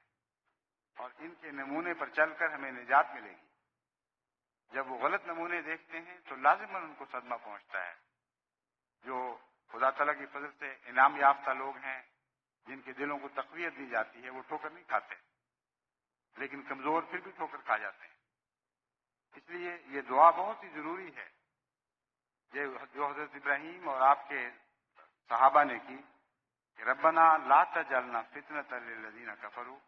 اور ان کے نمونے پر چل کر ہمیں نجات ملے گی. جب وہ غلط نمونے دیکھتے ہیں تو لازماً ان کو صدمہ پہنچتا ہے. جو خدا تعالیٰ کی فضل سے انعام یافتہ لوگ ہیں، جن کے دلوں کو تقویت دی جاتی ہے، وہ ٹھوکر نہیں کھاتے، لیکن کمزور پھر بھی ٹھوکر کھا جاتے ہیں. اس لیے یہ دعا بہت ہی ضروری ہے جو حضرت ابراہیم اور آپ کے صحابہ نے کی کہ ربنا لا تجعلنا فتنۃ للذین کفروا،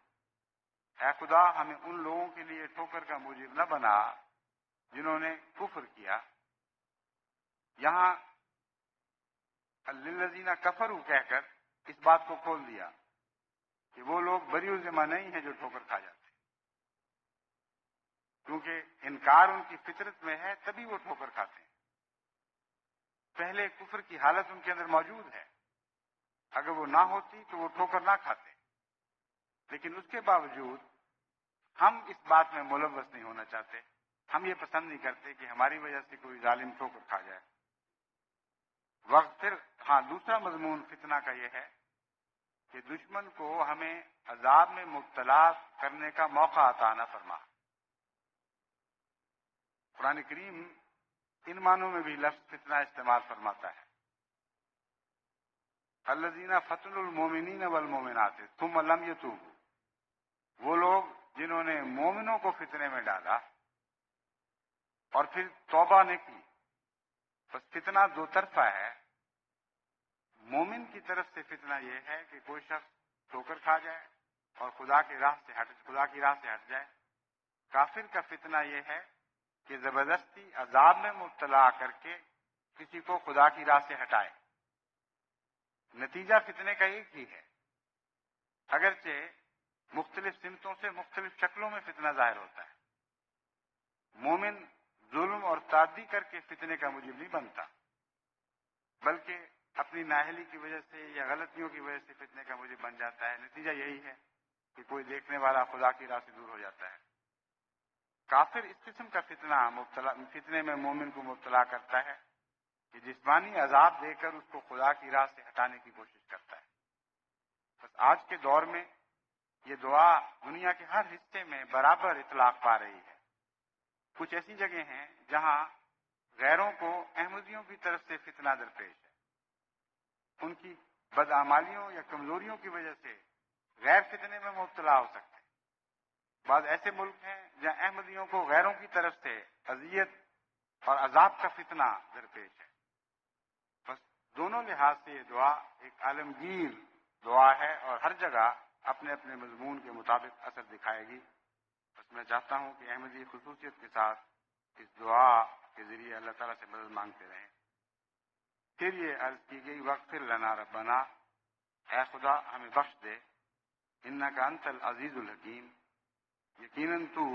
اے خدا ہمیں ان لوگوں کے لیے ٹھوکر کا موجب نہ بنا جنہوں نے کفر کیا. یہاں للذین کفروا کہہ کر اس بات کو کھول دیا کہ وہ لوگ بری الذمہ نہیں ہیں جو ٹھوکر کھا جاتے ہیں. کیونکہ انکار ان کی فطرت میں ہے، تبھی وہ ٹھوکر کھاتے ہیں۔ پہلے کفر کی حالت ان کے اندر موجود ہے، اگر وہ نہ ہوتی تو وہ ٹھوکر نہ کھاتے، لیکن اس کے باوجود ہم اس بات میں ملوث نہیں ہونا چاہتے، ہم یہ پسند نہیں کرتے کہ ہماری وجہ سے کوئی ظالم ٹھوکر کھا جائے۔ وقت پھر دوسرا مضمون فتنہ کا یہ ہے کہ دشمن کو ہمیں عذاب میں مبتلا کرنے کا موقع عطا نہ فرما۔ قرآن کریم ان معنوں میں بھی لفظ فتنہ استعمال فرماتا ہے۔ الذین فتنوا المؤمنین والمؤمنات ثم لم یتوبوا، وہ لوگ جنہوں نے مومنوں کو فتنے میں ڈالا اور پھر توبہ نے کی۔ بس فتنہ دو طرفہ ہے، مومن کی طرف سے فتنہ یہ ہے کہ کوئی شخص ٹھوکر کھا جائے اور خدا کی راہ سے ہٹ جائے۔ کافر کا فتنہ یہ ہے کہ زبردستی عذاب میں مبتلا کر کے کسی کو خدا کی راہ سے ہٹائے۔ نتیجہ فتنے کا ایک ہی ہے، اگرچہ مختلف سمتوں سے مختلف شکلوں میں فتنہ ظاہر ہوتا ہے۔ مومن ظلم اور تعدی کر کے فتنے کا موجب نہیں بنتا، بلکہ اپنی نااہلی کی وجہ سے یا غلطیوں کی وجہ سے فتنے کا موجب بن جاتا ہے۔ نتیجہ یہی ہے کہ کوئی دیکھنے والا خدا کی راہ سے دور ہو جاتا ہے۔ کافر اس قسم کا فتنے میں مومن کو مبتلا کرتا ہے کہ جسمانی عذاب دے کر اس کو خدا کی راہ سے ہٹانے کی کوشش کرتا ہے۔ بس آج کے دور میں یہ دعا دنیا کے ہر حصے میں برابر اطلاق پا رہی ہے۔ کچھ ایسی جگہیں ہیں جہاں غیروں کو احمدیوں کی طرف سے فتنہ درپیش ہے، ان کی بدعمالیوں یا کمزوریوں کی وجہ سے غیر فتنے میں مبتلا ہو سکتے ہیں۔ بعض ایسے ملک ہیں جہاں احمدیوں کو غیروں کی طرف سے اذیت اور عذاب کا فتنہ درپیش ہے۔ بس دونوں لحاظ سے یہ دعا ایک عالمگیر دعا ہے اور ہر جگہ اپنے اپنے مضمون کے مطابق اثر دکھائے گی۔ بس میں چاہتا ہوں کہ احمدی خصوصیت کے ساتھ اس دعا کے ذریعے اللہ تعالیٰ سے مدد مانگتے رہیں۔ پھر یہ عرض کی گئی وغفر لنا ربنا، اے خدا ہمیں بخش دے، انک انت العزیز الحکیم، یقیناً تو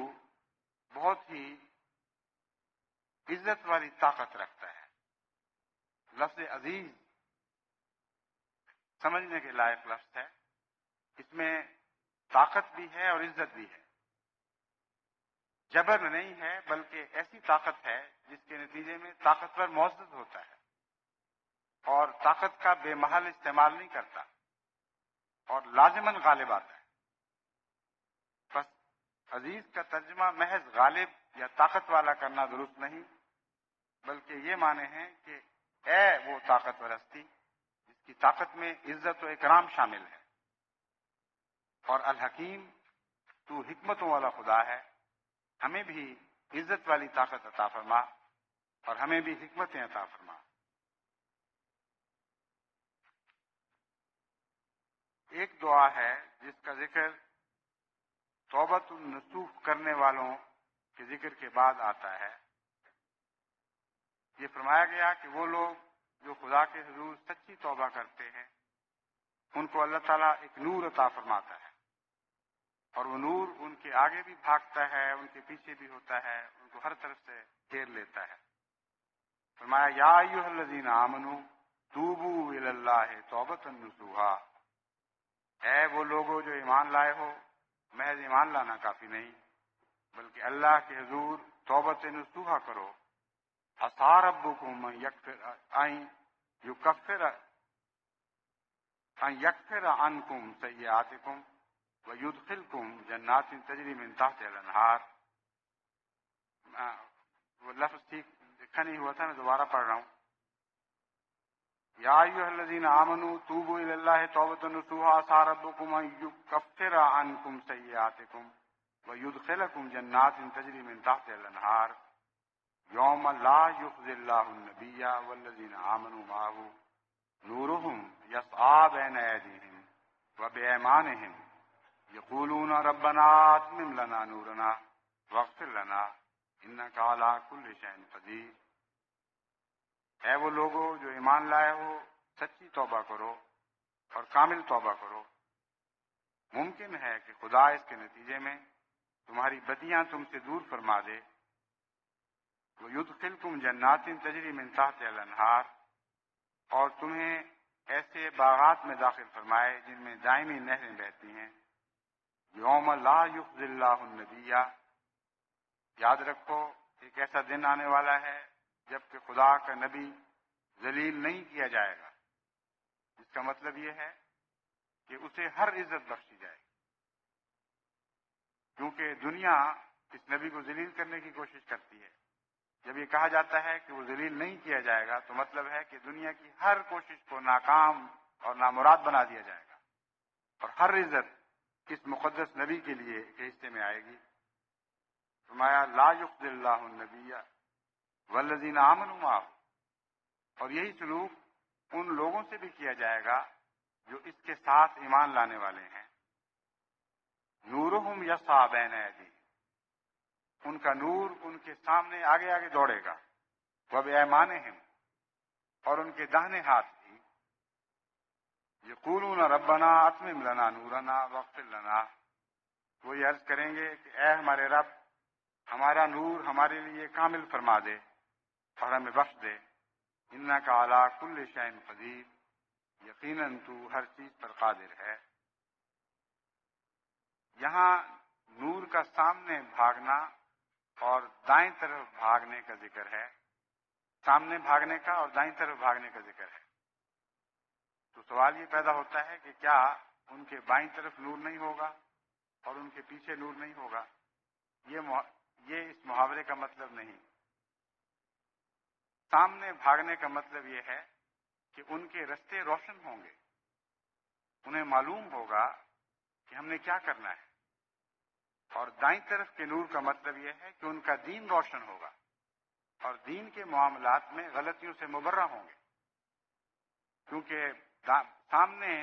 بہت ہی عزت والی طاقت رکھتا ہے۔ لفظ عزیز سمجھنے کے لائق لفظ ہے، اس میں طاقت بھی ہے اور عزت بھی ہے۔ جبر نہیں ہے بلکہ ایسی طاقت ہے جس کے نتیجے میں طاقتور معزز ہوتا ہے اور طاقت کا بے محل استعمال نہیں کرتا اور لازماً غالب آتا ہے۔ بس عزیز کا ترجمہ محض غالب یا طاقت والا کرنا درست نہیں، بلکہ یہ معنی ہے کہ اے وہ طاقتور ہستی جس کی طاقت میں عزت و اکرام شامل ہے، اور الحکیم تو حکمتوں والا خدا ہے، ہمیں بھی عزت والی طاقت عطا فرما اور ہمیں بھی حکمتیں عطا فرما۔ ایک دعا ہے جس کا ذکر توبۃ النصوح کرنے والوں کے ذکر کے بعد آتا ہے۔ یہ فرمایا گیا کہ وہ لوگ جو خدا کے حضور سچی توبہ کرتے ہیں ان کو اللہ تعالیٰ ایک نور عطا فرماتا ہے، اور وہ نور ان کے آگے بھی بھاگتا ہے، ان کے پیچھے بھی ہوتا ہے، ان کو ہر طرف سے گھیر لیتا ہے۔ فرمایا یا ایھا الذین آمنوا توبوا الی اللہ توبۃ نصوحا، اے وہ لوگوں جو ایمان لائے ہو، محض ایمان لانا کافی نہیں بلکہ اللہ کے حضور توبۃ نصوحا کرو۔ عسیٰ ربکم ان یکفر عنکم سیئاتکم ویدخلکم جنات تجری من تحتها الانہار۔ وہ لفظ ٹھیک لکھا نہیں ہوا تھا، میں دوبارہ پڑھ رہا ہوں۔ یا ایھا الذین آمنوا توبوا الی اللہ توبۃ نصوحا عسیٰ ربکم ان یکفر عنکم سیئاتکم ویدخلکم جنات تجری من تحتها الانہار یوم لا یخزی اللہ النبی والذین آمنوا معہ نورہم یسعی بین ایدیہم وبایمانہم یقولون ربنا اتمم لنا نورنا واغفر لنا انک علی کل شیء قدیر۔ اے وہ لوگوں جو ایمان لائے ہو، سچی توبہ کرو اور کامل توبہ کرو۔ ممکن ہے کہ خدا اس کے نتیجے میں تمہاری بدیاں تم سے دور فرما دے. وَيُدْخِلْكُمْ جَنَّاتٍ تَجْرِي مِن تَحْتِهَا الْأَنْهَارُ، اور تمہیں ایسے باغات میں داخل فرمائے جن میں دائمی نہریں بہتی ہیں. یوم لا یخزی اللہ النبی، یاد رکھو ایک ایسا دن آنے والا ہے جب کہ خدا کا نبی ذلیل نہیں کیا جائے گا، جس کا مطلب یہ ہے کہ اسے ہر عزت بخشی جائے گی. کیونکہ دنیا اس نبی کو ذلیل کرنے کی کوشش کرتی ہے. جب یہ کہا جاتا ہے کہ وہ ذلیل نہیں کیا جائے گا تو مطلب ہے کہ دنیا کی ہر کوشش کو ناکام اور نامراد بنا دیا جائے گا، اور ہر عزت اس مقدس نبی کے لیے کے حصے میں آئے گی. فرمایا لا یخزی اللہ النبی والذین آمنوا معہ، اور یہی سلوک ان لوگوں سے بھی کیا جائے گا جو اس کے ساتھ ایمان لانے والے ہیں. نورہم یسعی بین ایدیہم، ان کا نور ان کے سامنے آگے آگے دوڑے گا. وبایمانہم، اور ان کے داہنے ہاتھ بھی. یقولون ربنا اتمم لنا نورنا واغفر لنا، وہ یہ عرض کریں گے کہ اے ہمارے رب، ہمارا نور ہمارے لیے کامل فرما دے اور ہمیں بخش دے. انک علی کل شیء قدیر، یقیناً تو ہر چیز پر قادر ہے. یہاں نور کا سامنے بھاگنا اور دائیں طرف بھاگنے کا ذکر ہے، سامنے بھاگنے کا اور دائیں طرف بھاگنے کا ذکر ہے. تو سوال یہ پیدا ہوتا ہے کہ کیا ان کے بائیں طرف نور نہیں ہوگا اور ان کے پیچھے نور نہیں ہوگا؟ یہ اس محاورے کا مطلب نہیں. سامنے بھاگنے کا مطلب یہ ہے کہ ان کے رستے روشن ہوں گے، انہیں معلوم ہوگا کہ ہم نے کیا کرنا ہے. اور دائیں طرف کے نور کا مطلب یہ ہے کہ ان کا دین روشن ہوگا اور دین کے معاملات میں غلطیوں سے مبرہ ہوں گے. کیونکہ سامنے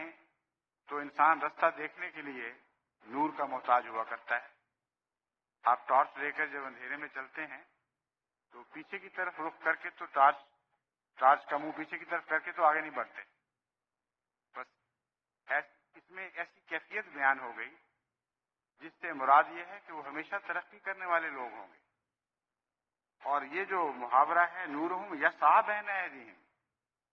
تو انسان رستہ دیکھنے کے لیے نور کا محتاج ہوا کرتا ہے. آپ ٹارچ لے کر جب اندھیرے میں چلتے ہیں تو پیچھے کی طرف رخ کر کے تو ٹارچ کا منہ پیچھے کی طرف کر کے تو آگے نہیں بڑھتے. بس اس میں ایسی کیفیت بیان ہو گئی جس سے مراد یہ ہے کہ وہ ہمیشہ ترقی کرنے والے لوگ ہوں گے. اور یہ جو محاورہ ہے نورہم یسعی بین ایدیہم،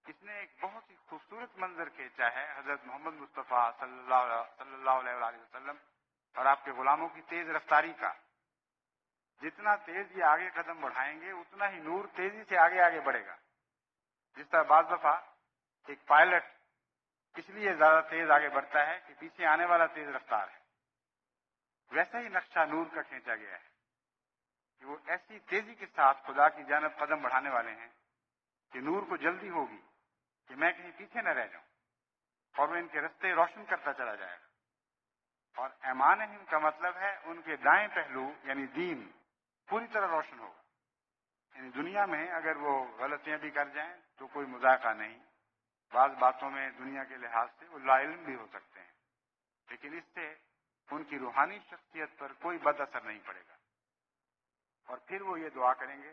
اس نے ایک بہت ہی خوبصورت منظر کھینچا ہے حضرت محمد مصطفیٰ صلی اللہ علیہ وآلہ وسلم اور آپ کے غلاموں کی تیز رفتاری کا. جتنا تیز یہ آگے قدم بڑھائیں گے اتنا ہی نور تیزی سے آگے آگے بڑھے گا. جس طرح بعض دفعہ ایک پائلٹ اس لیے زیادہ تیز آگے بڑھتا ہے کہ پیچھے آنے والا تیز رفتار ہے، ویسا ہی نقشہ نور کا کھینچا گیا ہے کہ وہ ایسی تیزی کے ساتھ خدا کی جانب قدم بڑھانے والے ہیں کہ نور کو جلدی ہوگی کہ میں کہیں پیچھے نہ رہ جاؤں، اور وہ ان کے رستے روشن کرتا چلا جائے گا. اور ایمانہم کا مطلب ہے ان کے دائیں پہلو یعنی دین پوری طرح روشن ہوگا. یعنی دنیا میں اگر وہ غلطیاں بھی کر جائیں تو کوئی مذاکرہ نہیں. بعض باتوں میں دنیا کے لحاظ سے وہ لا علم بھی ہو سکتے ہیں، لیکن اس سے ان کی روحانی شخصیت پر کوئی بد اثر نہیں پڑے گا. اور پھر وہ یہ دعا کریں گے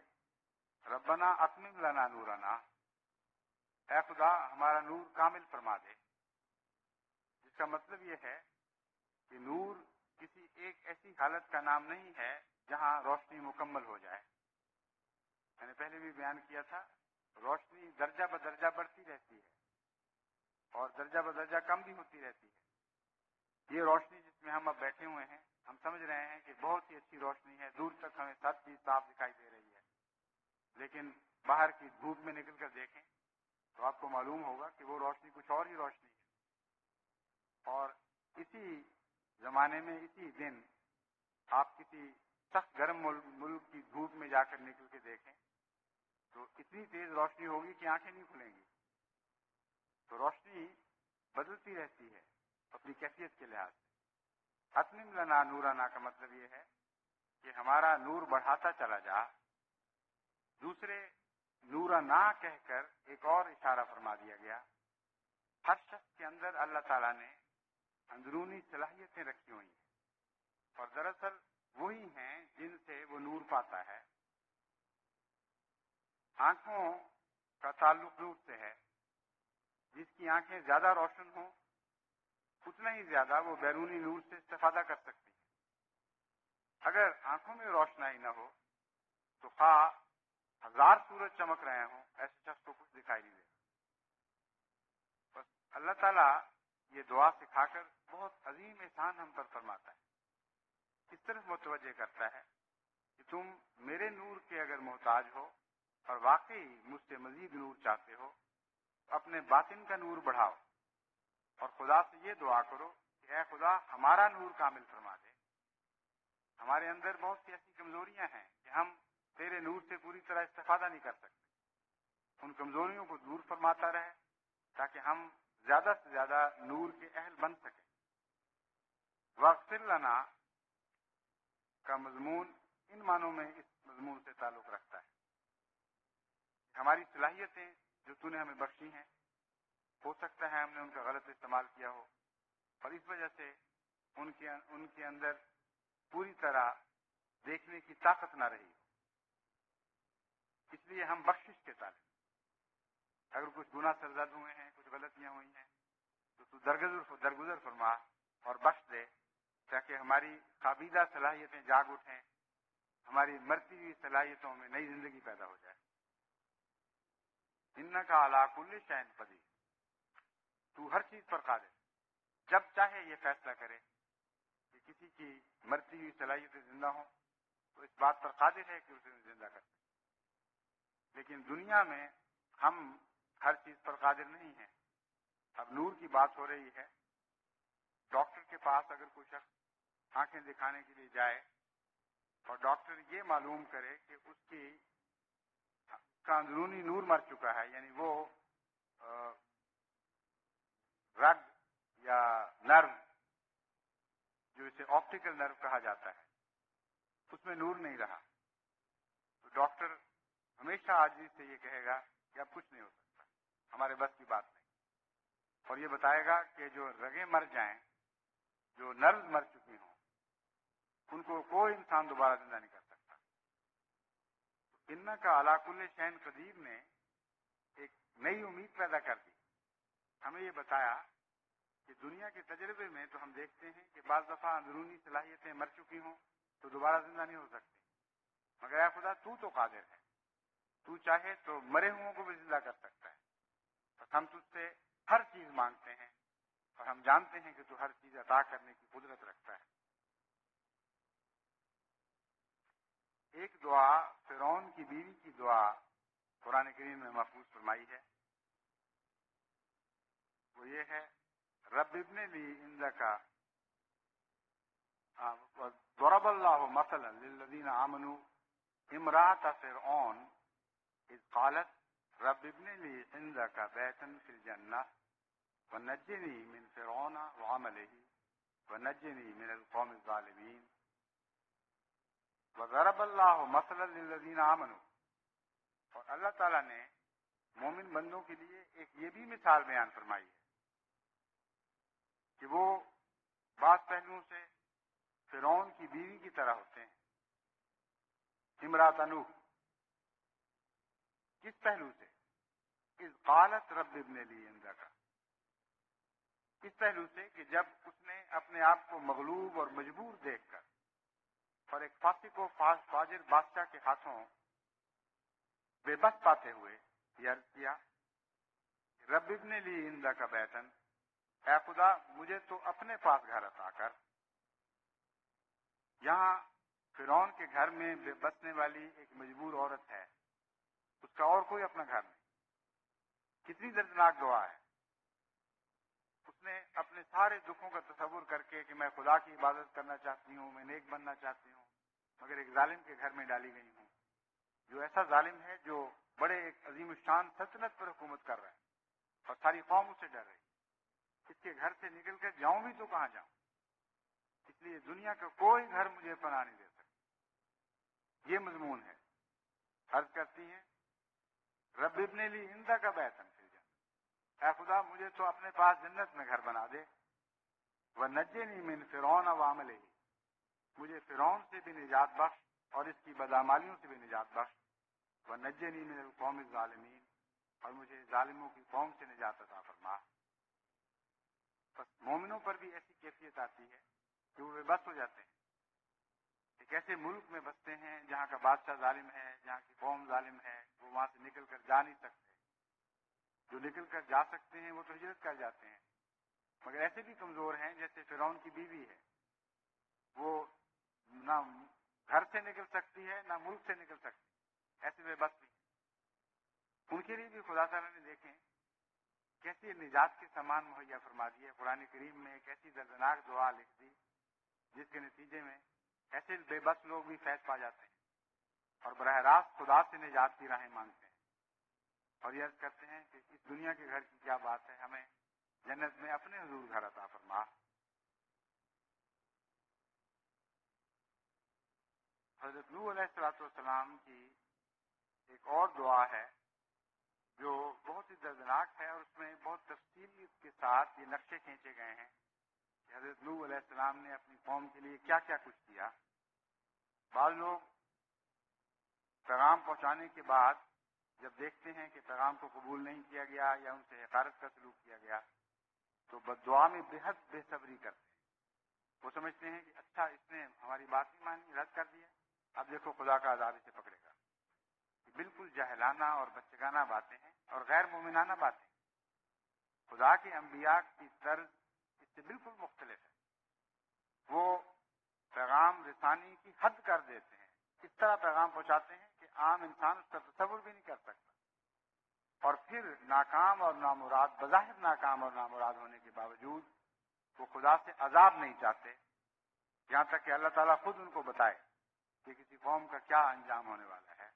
ربنا اتمم لنا نورنا، اے خدا ہمارا نور کامل فرما دے. جس کا مطلب یہ ہے کہ نور کسی ایک ایسی حالت کا نام نہیں ہے جہاں روشنی مکمل ہو جائے. میں نے پہلے بھی بیان کیا تھا، روشنی درجہ بدرجہ بڑھتی رہتی ہے اور درجہ بدرجہ کم بھی ہوتی رہتی ہے. یہ روشنی جس میں ہم اب بیٹھے ہوئے ہیں، ہم سمجھ رہے ہیں کہ بہت ہی اچھی روشنی ہے، دور تک ہمیں سب چیز صاف دکھائی دے رہی ہے. لیکن باہر کی دھوپ میں نکل کر دیکھیں تو آپ کو معلوم ہوگا کہ وہ روشنی کچھ اور ہی روشنی ہے. اور اسی زمانے میں اسی دن آپ کسی سخت گرم ملک کی دھوپ میں جا کر نکل کے دیکھیں تو اتنی تیز روشنی ہوگی کہ آنکھیں نہیں کھلیں گی. تو روشنی بدلتی رہتی ہے اپنی کیفیت کے لحاظ سے. اتمم لنا نورنا کا مطلب یہ ہے کہ ہمارا نور بڑھاتا چلا جا. دوسرے نورنا کہہ کر ایک اور اشارہ فرما دیا گیا. ہر شخص کے اندر اللہ تعالیٰ نے اندرونی صلاحیتیں رکھی ہوئی ہیں اور دراصل وہی ہیں جن سے وہ نور پاتا ہے. آنکھوں کا تعلق نور سے ہے. جس کی آنکھیں زیادہ روشن ہوں اتنا ہی زیادہ وہ بیرونی نور سے استفادہ کر سکتی ہیں. اگر آنکھوں میں روشنائی نہ ہو تو خواہ 1000 سورج چمک رہے ہوں، ایسے شخص کو کچھ دکھائی نہیں دیتا. بس اللہ تعالیٰ یہ دعا سکھا کر بہت عظیم احسان ہم پر فرماتا ہے، اس طرف متوجہ کرتا ہے کہ تم میرے نور کے اگر محتاج ہو اور واقعی مجھ سے مزید نور چاہتے ہو تو اپنے باطن کا نور بڑھاؤ اور خدا سے یہ دعا کرو کہ اے خدا ہمارا نور کامل فرما دے. ہمارے اندر بہت سی ایسی کمزوریاں ہیں کہ ہم تیرے نور سے پوری طرح استفادہ نہیں کر سکتے. ان کمزوریوں کو دور فرماتا رہے تاکہ ہم زیادہ سے زیادہ نور کے اہل بن سکیں. واغفر لنا کا مضمون ان معنوں میں اس مضمون سے تعلق رکھتا ہے. ہماری صلاحیتیں جو تو نے ہمیں بخشی ہیں، ہو سکتا ہے ہم نے ان کا غلط استعمال کیا ہو اور اس وجہ سے ان کے اندر پوری طرح دیکھنے کی طاقت نہ رہی ہو. اس لیے ہم بخشش کے طالب. اگر کچھ گناہ سرزد ہوئے ہیں، کچھ غلطیاں ہوئی ہیں تو درگزر فرما اور بخش دے تاکہ ہماری قابیدہ صلاحیتیں جاگ اٹھیں، ہماری مرتی ہوئی صلاحیتوں میں نئی زندگی پیدا ہو جائے. انکا علی کل شیء قدیر، تو ہر چیز پر قادر. جب چاہے یہ فیصلہ کرے کہ کسی کی مرتی ہوئی صلاحیتیں زندہ ہوں تو اس بات پر قادر ہے کہ اسے زندہ کر سکے. لیکن دنیا میں ہم ہر چیز پر قادر نہیں ہیں. اب نور کی بات ہو رہی ہے. ڈاکٹر کے پاس اگر کوئی شخص آنکھیں دکھانے کے لیے جائے اور ڈاکٹر یہ معلوم کرے کہ اس کا اندرونی نور مر چکا ہے، یعنی وہ رگ یا نرو جو اسے آپٹیکل نرو کہا جاتا ہے اس میں نور نہیں رہا، تو ڈاکٹر ہمیشہ عاجزی سے یہ کہے گا کہ اب کچھ نہیں ہو سکتا، ہمارے بس کی بات نہیں. اور یہ بتائے گا کہ جو رگیں مر جائیں، جو نرو مر چکی ہوں، ان کو کوئی انسان دوبارہ زندہ نہیں کر سکتا. انکا علی کل شیء قدیر نے ایک نئی امید پیدا کر دی. ہمیں یہ بتایا کہ دنیا کے تجربے میں تو ہم دیکھتے ہیں کہ بعض دفعہ اندرونی صلاحیتیں مر چکی ہوں تو دوبارہ زندہ نہیں ہو سکتی، مگر اے خدا تو قادر ہے، تو چاہے تو مرے ہوں کو بھی زندہ کر سکتا ہے. بس ہم تجھ سے ہر چیز مانگتے ہیں اور ہم جانتے ہیں کہ تو ہر چیز عطا کرنے کی قدرت رکھتا ہے. ایک دعا فرعون کی بیوی کی دعا قرآن کریم میں محفوظ فرمائی ہے، وہ یہ ہے رب ابن لی عندک ضرب اللہ مثلا للذین آمنوا امرأۃ فرعون اذ قالت رب ابن لی عندک بیتا فی الجنہ ونجنی من فرعون وعملہ ونجنی من القوم الظالمین. وضرب اللہ مثلا للذین آمنوا، اور اللہ تعالیٰ نے مومن بندوں کے لیے ایک یہ بھی مثال بیان فرمائی ہے کہ وہ بعض پہلوؤں سے فرعون کی بیوی کی طرح ہوتے ہیں. امرأۃ نوح، کس پہلو سے؟ اذ قالت رب ابن لی عندک، اس پہلو سے کہ جب اس نے اپنے آپ کو مغلوب اور مجبور دیکھ کر اور ایک فاسق و فاجر بادشاہ کے ہاتھوں بے بس پاتے ہوئے یہ عرض کیا رب ابن لی عندک بیتا، اے خدا مجھے تو اپنے پاس گھر عطا کر. یہاں فرعون کے گھر میں بسنے والی ایک مجبور عورت ہے، اس کا اور کوئی اپنا گھر نہیں. کتنی دردناک دعا ہے. اس نے اپنے سارے دکھوں کا تصور کر کے کہ میں خدا کی عبادت کرنا چاہتی ہوں، میں نیک بننا چاہتی ہوں، مگر ایک ظالم کے گھر میں ڈالی گئی ہوں، جو ایسا ظالم ہے جو بڑے ایک عظیم الشان سلطنت پر حکومت کر رہا ہے اور ساری قوم اسے ڈر رہی. اس کے گھر سے نکل کر جاؤں بھی تو کہاں جاؤں؟ اس لیے دنیا کا کوئی گھر مجھے پناہ نہیں دے سکتا. یہ مضمون ہے. عرض کرتی ہیں رب ابن لی عندک بیتا فی الجنہ، اے خدا مجھے تو اپنے پاس جنت میں گھر بنا دے. ونجنی من فرعون وعملہ، مجھے فرعون سے بھی نجات بخش اور اس کی بدعمالیوں سے بھی نجات بخش. ونجنی من القوم الظالمین، اور مجھے ظالموں کی قوم سے نجات عطا فرما. بس مومنوں پر بھی ایسی کیفیت آتی ہے کہ وہ بے بس ہو جاتے ہیں. ایک ایک ایسے ملک میں بستے ہیں جہاں کا بادشاہ ظالم ہے، جہاں کی قوم ظالم ہے، وہ وہاں سے نکل کر جا نہیں سکتے. جو نکل کر جا سکتے ہیں وہ تو ہجرت کر جاتے ہیں، مگر ایسے بھی کمزور ہیں جیسے فرعون کی بیوی ہے، وہ نہ گھر سے نکل سکتی ہے نہ ملک سے نکل سکتی، ایسے بے بس بھی. ان کے لیے بھی خدا تعالیٰ نے دیکھیں کیسی نجات کے سامان مہیا فرما دیے. قرآن کریم میں ایک ایسی دردناک دعا لکھ دی جس کے نتیجے میں ایسے بے بس لوگ بھی فیض پا جاتے ہیں اور براہ راست خدا سے نجات کی راہیں مانگتے ہیں اور یہ عرض کرتے ہیں کہ اس دنیا کے گھر کی کیا بات ہے، ہمیں جنت میں اپنے حضور گھر عطا فرما. حضرت نوح علیہ السلام کی ایک اور دعا ہے جو بہت ہی دردناک ہے اور اس میں بہت تفصیل کے ساتھ یہ نقشے کھینچے گئے ہیں کہ حضرت نوح علیہ السلام نے اپنی قوم کے لیے کیا کیا کچھ کیا. بعض لوگ پیغام پہنچانے کے بعد جب دیکھتے ہیں کہ پیغام کو قبول نہیں کیا گیا یا ان سے حقارت کا سلوک کیا گیا تو بددعا میں بے حد بے صبری کرتے ہیں. وہ سمجھتے ہیں کہ اچھا اس نے ہماری بات نہیں مانی، رد کر دیا، اب دیکھو خدا کا عذاب اسے پکڑے گا. بالکل جاہلانہ اور بچگانہ باتیں ہیں اور غیر مومنانہ باتیں. خدا کے انبیاء کی طرز اس سے بالکل مختلف ہے. وہ پیغام رسانی کی حد کر دیتے ہیں، اس طرح پیغام پہنچاتے ہیں کہ عام انسان اس کا تصور بھی نہیں کر سکتا. اور پھر ناکام اور نامراد، بظاہر ناکام اور نامراد ہونے کے باوجود وہ خدا سے عذاب نہیں چاہتے، یہاں تک کہ اللہ تعالیٰ خود ان کو بتائے کہ کسی قوم کا کیا انجام ہونے والا ہے.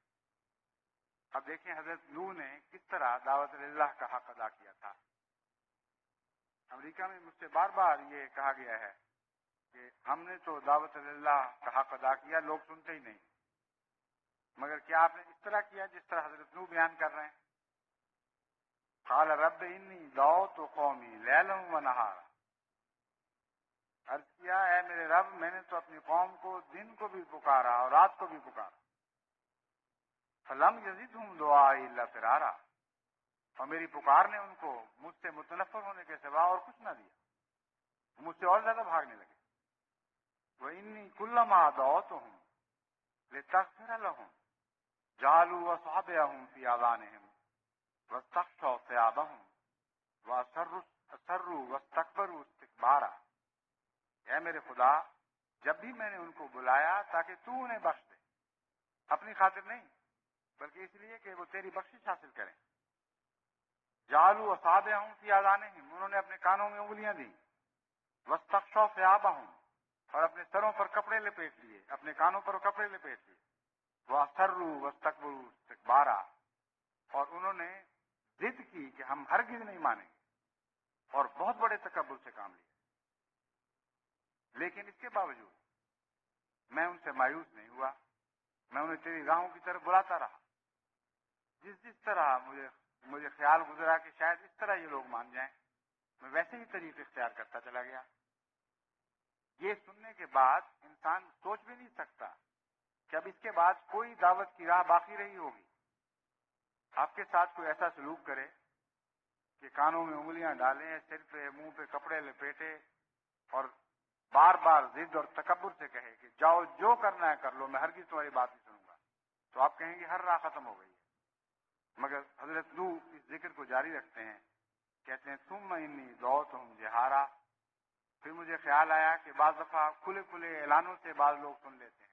اب دیکھیں حضرت نوح نے کس طرح دعوت اللہ کا حق ادا کیا تھا. امریکہ میں مجھ سے بار بار یہ کہا گیا ہے کہ ہم نے تو دعوت اللہ کا حق ادا کیا، لوگ سنتے ہی نہیں. مگر کیا آپ نے اس طرح کیا جس طرح حضرت نوح بیان کر رہے ہیں؟ قال رب انی دعوت قومی لیلا و نہارا. عرض کیا اے میرے رب، میں نے تو اپنی قوم کو دن کو بھی پکارا اور رات کو بھی پکارا. فلم یزدہم دعائی الا فرارا، اور میری پکار نے ان کو مجھ سے متنفر ہونے کے سوا اور کچھ نہ دیا، مجھ سے اور زیادہ بھاگنے لگے. وَإِنِّي كُلَّمَا دَعَوْتُهُمْ لِتَغْفِرَ لَهُمْ جَعَلُوا أَصَابِعَهُمْ فِي آذَانِهِمْ وَاسْتَغْشَوْا ثِيَابَهُمْ وَأَصَرُّوا وَاسْتَكْبَرُوا اسْتِكْبَارًا. اے میرے خدا، جب بھی میں نے ان کو بلایا تاکہ تو انہیں بخش دے، اپنی خاطر نہیں بلکہ اس لیے کہ وہ تیری بخشش حاصل کریں. جعلوا اصابعهم فی آذانہم، انہوں نے اپنے کانوں میں انگلیاں دی. واستغشوا ثیابہم، اور اپنے سروں پر کپڑے لپیٹ لیے، اپنے کانوں پر کپڑے لپیٹ لیے. واصروا واستكبروا استکبارا، اور انہوں نے ضد کی کہ ہم ہرگز نہیں مانیں گے اور بہت بڑے تکبر سے کام لیا. لیکن اس کے باوجود میں ان سے مایوس نہیں ہوا، میں انہیں تیری راہوں کی طرف بلاتا رہا. جس طرح مجھے خیال گزرا کہ شاید اس طرح یہ لوگ مان جائیں، میں ویسے ہی طریقے اختیار کرتا چلا گیا. یہ سننے کے بعد انسان سوچ بھی نہیں سکتا کہ اب اس کے بعد کوئی دعوت کی راہ باقی رہی ہوگی. آپ کے ساتھ کوئی ایسا سلوک کرے کہ کانوں میں انگلیاں ڈالیں، سر پہ منہ پہ کپڑے لپیٹے اور بار بار ضد اور تکبر سے کہے کہ جاؤ جو کرنا ہے کر لو، میں ہرگز تمہاری بات نہیں سنوں گا، تو آپ کہیں گے ہر راہ ختم ہو گئی ہے. مگر حضرت نوح اس ذکر کو جاری رکھتے ہیں، کہتے ہیں ثم انی دعوتہم جہارا. پھر مجھے خیال آیا کہ بعض دفعہ کھلے کھلے اعلانوں سے بعض لوگ سن لیتے ہیں،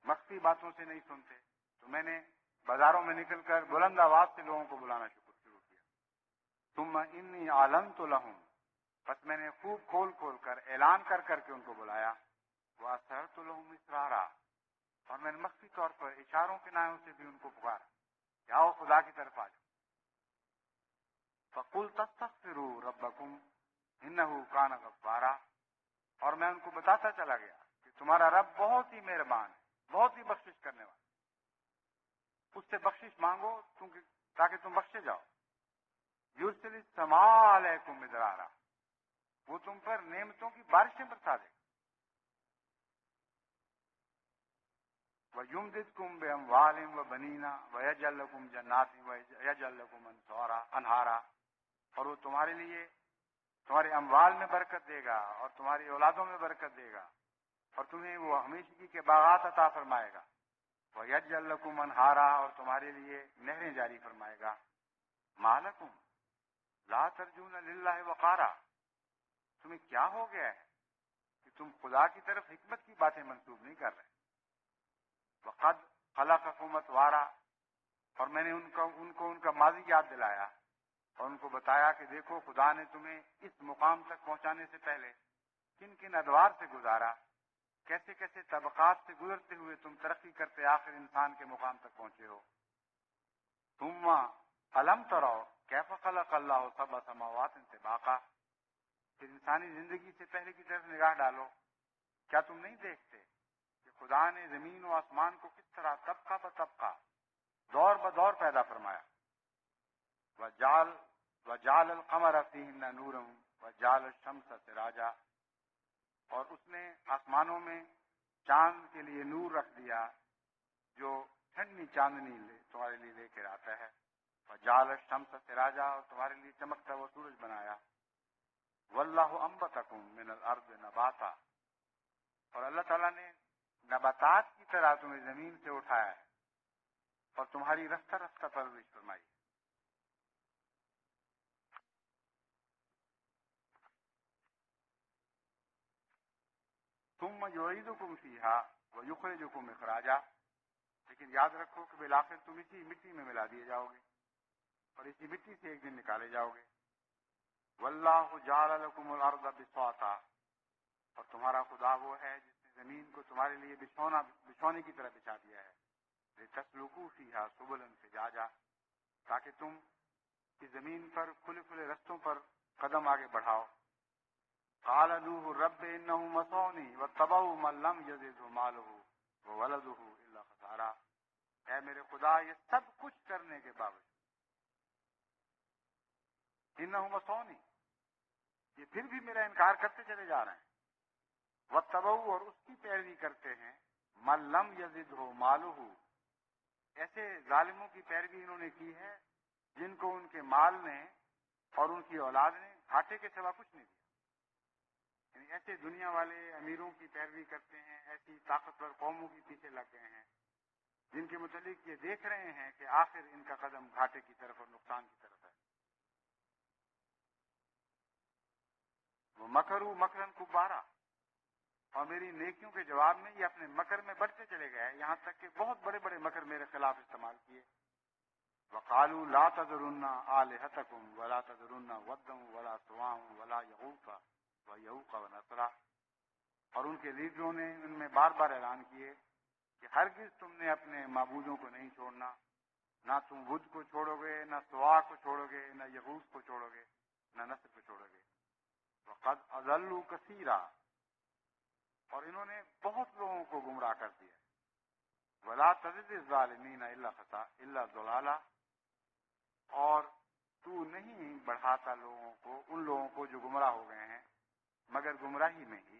مخفی باتوں سے نہیں سنتے، تو میں نے بازاروں میں نکل کر بلند آواز سے لوگوں کو بلانا شروع کیا. ثم انی اعلنت لہم، بس میں نے خوب کھول کھول کر اعلان کر کر کے ان کو بلایا. واسررت لہم اسرارا، اور میں نے مخفی طور پر اشاروں کے نائوں سے بھی ان کو پکارا کہ آؤ خدا کی طرف آ جاؤ. فقلت استغفروا ربکم انہ کان غفارا، اور میں ان کو بتاتا چلا گیا کہ تمہارا رب بہت ہی مہربان ہے، بہت ہی بخشش کرنے والا، اس سے بخشش مانگو تاکہ تم بخشے جاؤ. یرسل السماء علیکم مدرارا، وہ تم پر نعمتوں کی بارشیں برسا دے. وَيُمْدِدْكُمْ بِأَمْوَالٍ وَبَنِينَ وَيَجْعَلْ لَكُمْ جَنَّاتٍ وَيَجْعَلْ لَكُمْ أَنْهَارًا، اور وہ تمہارے لیے تمہارے اموال میں برکت دے گا اور تمہاری اولادوں میں برکت دے گا اور تمہیں وہ ہمیشگی کے باغات عطا فرمائے گا. وَيَجْعَلْ لَكُمْ أَنْهَارًا اور تمہارے لیے نہریں جاری فرمائے گا. مَا لَكُمْ لَا تَرْجُونَ لِلَّهِ وَقَارًا تمہیں کیا ہو گیا ہے کہ تم خدا کی طرف حکمت کی باتیں منسوب نہیں کر رہے. وَقَدْ خَلَقَكُمْ أَطْوَارًا اور میں نے ان کو ان کا ماضی یاد دلایا اور ان کو بتایا کہ دیکھو خدا نے تمہیں اس مقام تک پہنچانے سے پہلے کن کن ادوار سے گزارا، کیسے کیسے طبقات سے گزرتے ہوئے تم ترقی کرتے آخر انسان کے مقام تک پہنچے ہو. ثم الم تروا کیف خلق اللہ سبع سماوات طباقا پھر انسانی زندگی سے پہلے کی طرف نگاہ ڈالو. کیا تم نہیں دیکھتے کہ خدا نے زمین و آسمان کو کس طرح طبقہ پر طبقہ دور بدور پیدا فرمایا. وجعل القمر فیہن نورا وجعل الشمس سراجا اور اس نے آسمانوں میں چاند کے لیے نور رکھ دیا جو ٹھنڈی چاندنی تمہارے لیے لے کر آتا ہے. وجعل الشمس سراجا اور تمہارے لیے چمکتا وہ سورج بنایا. واللہ انبتکم من الارض نباتا اور اللہ تعالیٰ نے نباتات کی طرح تمہیں زمین سے اٹھایا ہے اور تمہاری رفتہ رفتہ پرورش فرمائی. ثم یعیدکم فیہا ویخرجکم اخراجا لیکن یاد رکھو کہ بالآخر تم اسی مٹی میں ملا دیے جاؤ گے اور اسی مٹی سے ایک دن نکالے جاؤ گے. واللہ جعل لکم الارض بساطا اور تمہارا خدا وہ ہے جس نے زمین کو تمہارے لیے بچھونے کی طرح بچھا دیا ہے. لتسلکوا فیہا سبلا فجاجا تاکہ تم اس زمین پر کھلے کھلے رستوں پر قدم آگے بڑھاؤ. قال نوح رب انہم مسونی واتبعوا من لم یزدہ مالہ وولدہ الا خسارا اے میرے خدا یہ سب کچھ کرنے کے باوجود انہم مسونی یہ پھر بھی میرا انکار کرتے چلے جا رہے ہیں. واتبعوا اور اس کی پیروی کرتے ہیں من لم یزدہ مالہ ایسے ظالموں کی پیروی انہوں نے کی ہے جن کو ان کے مال نے اور ان کی اولاد نے گھاٹے کے سوا کچھ نہیں دیا. یعنی ایسے دنیا والے امیروں کی پیروی کرتے ہیں، ایسی طاقتور قوموں کے پیچھے لگ گئے ہیں جن کے متعلق یہ دیکھ رہے ہیں کہ آخر ان کا قدم گھاٹے کی طرف اور نقصان کی طرف ہے. وہ مکروا مکرا کبارا اور میری نیکیوں کے جواب میں یہ اپنے مکر میں بڑھتے چلے گئے یہاں تک کہ بہت بڑے بڑے مکر میرے خلاف استعمال کیے. وقالوا لا تذرن آلہتکم ولا تذرن ودا ولا سواع ولا یغوث ویعوق ونسرا اور ان کے لیڈروں نے ان میں بار بار اعلان کیے کہ ہرگز تم نے اپنے معبودوں کو نہیں چھوڑنا، نہ تم ود کو چھوڑو گے، نہ سواع کو چھوڑو گے، نہ یغوث کو چھوڑو گے، نہ نصر کو چھوڑو گے. وقد اضلوا کثیرا اور انہوں نے بہت لوگوں کو گمراہ کر دیا. ولا تزد الظالمین الا ضلالا اور تو نہیں بڑھاتا لوگوں کو، ان لوگوں کو جو گمراہ ہو گئے ہیں مگر گمراہی میں ہی.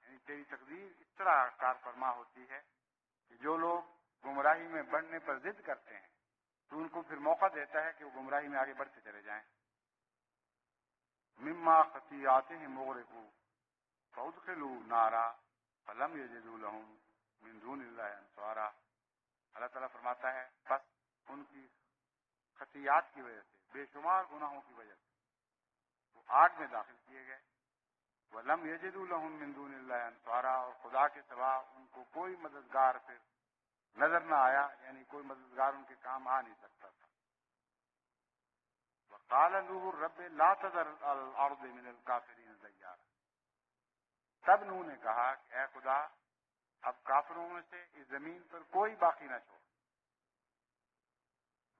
یعنی تیری تقدیر اس طرح کار فرما ہوتی ہے کہ جو لوگ گمراہی میں بڑھنے پر ضد کرتے ہیں تو ان کو پھر موقع دیتا ہے کہ وہ گمراہی میں آگے بڑھتے چلے جائیں. مما خطیئاتہم اغرقوا فادخلوا نارا فلم یجدوا لهم من دون اللہ انصارا. اللہ تعالیٰ فرماتا ہے بس ان کی خطیات کی وجہ سے، بے شمار گناہوں کی وجہ سے وہ آگ میں داخل کیے گئے. وَلَمْ يَجِدُوا لَهُم مِّن دُونِ اللَّهِ أَنصَارًا اور خدا کے سوا ان کو کوئی مددگار پھر نظر نہ آیا، یعنی کوئی مددگار ان کے کام آ نہیں سکتا تھا. وَقَالَ نُوحٌ رَبِّ لَا تَذَرْ عَلَى الْأَرْضِ مِنَ الْكَافِرِينَ دَيَّارًا تب نوح نے کہا کہ اے خدا اب کافروں میں سے اس زمین پر کوئی باقی نہ چھوڑ.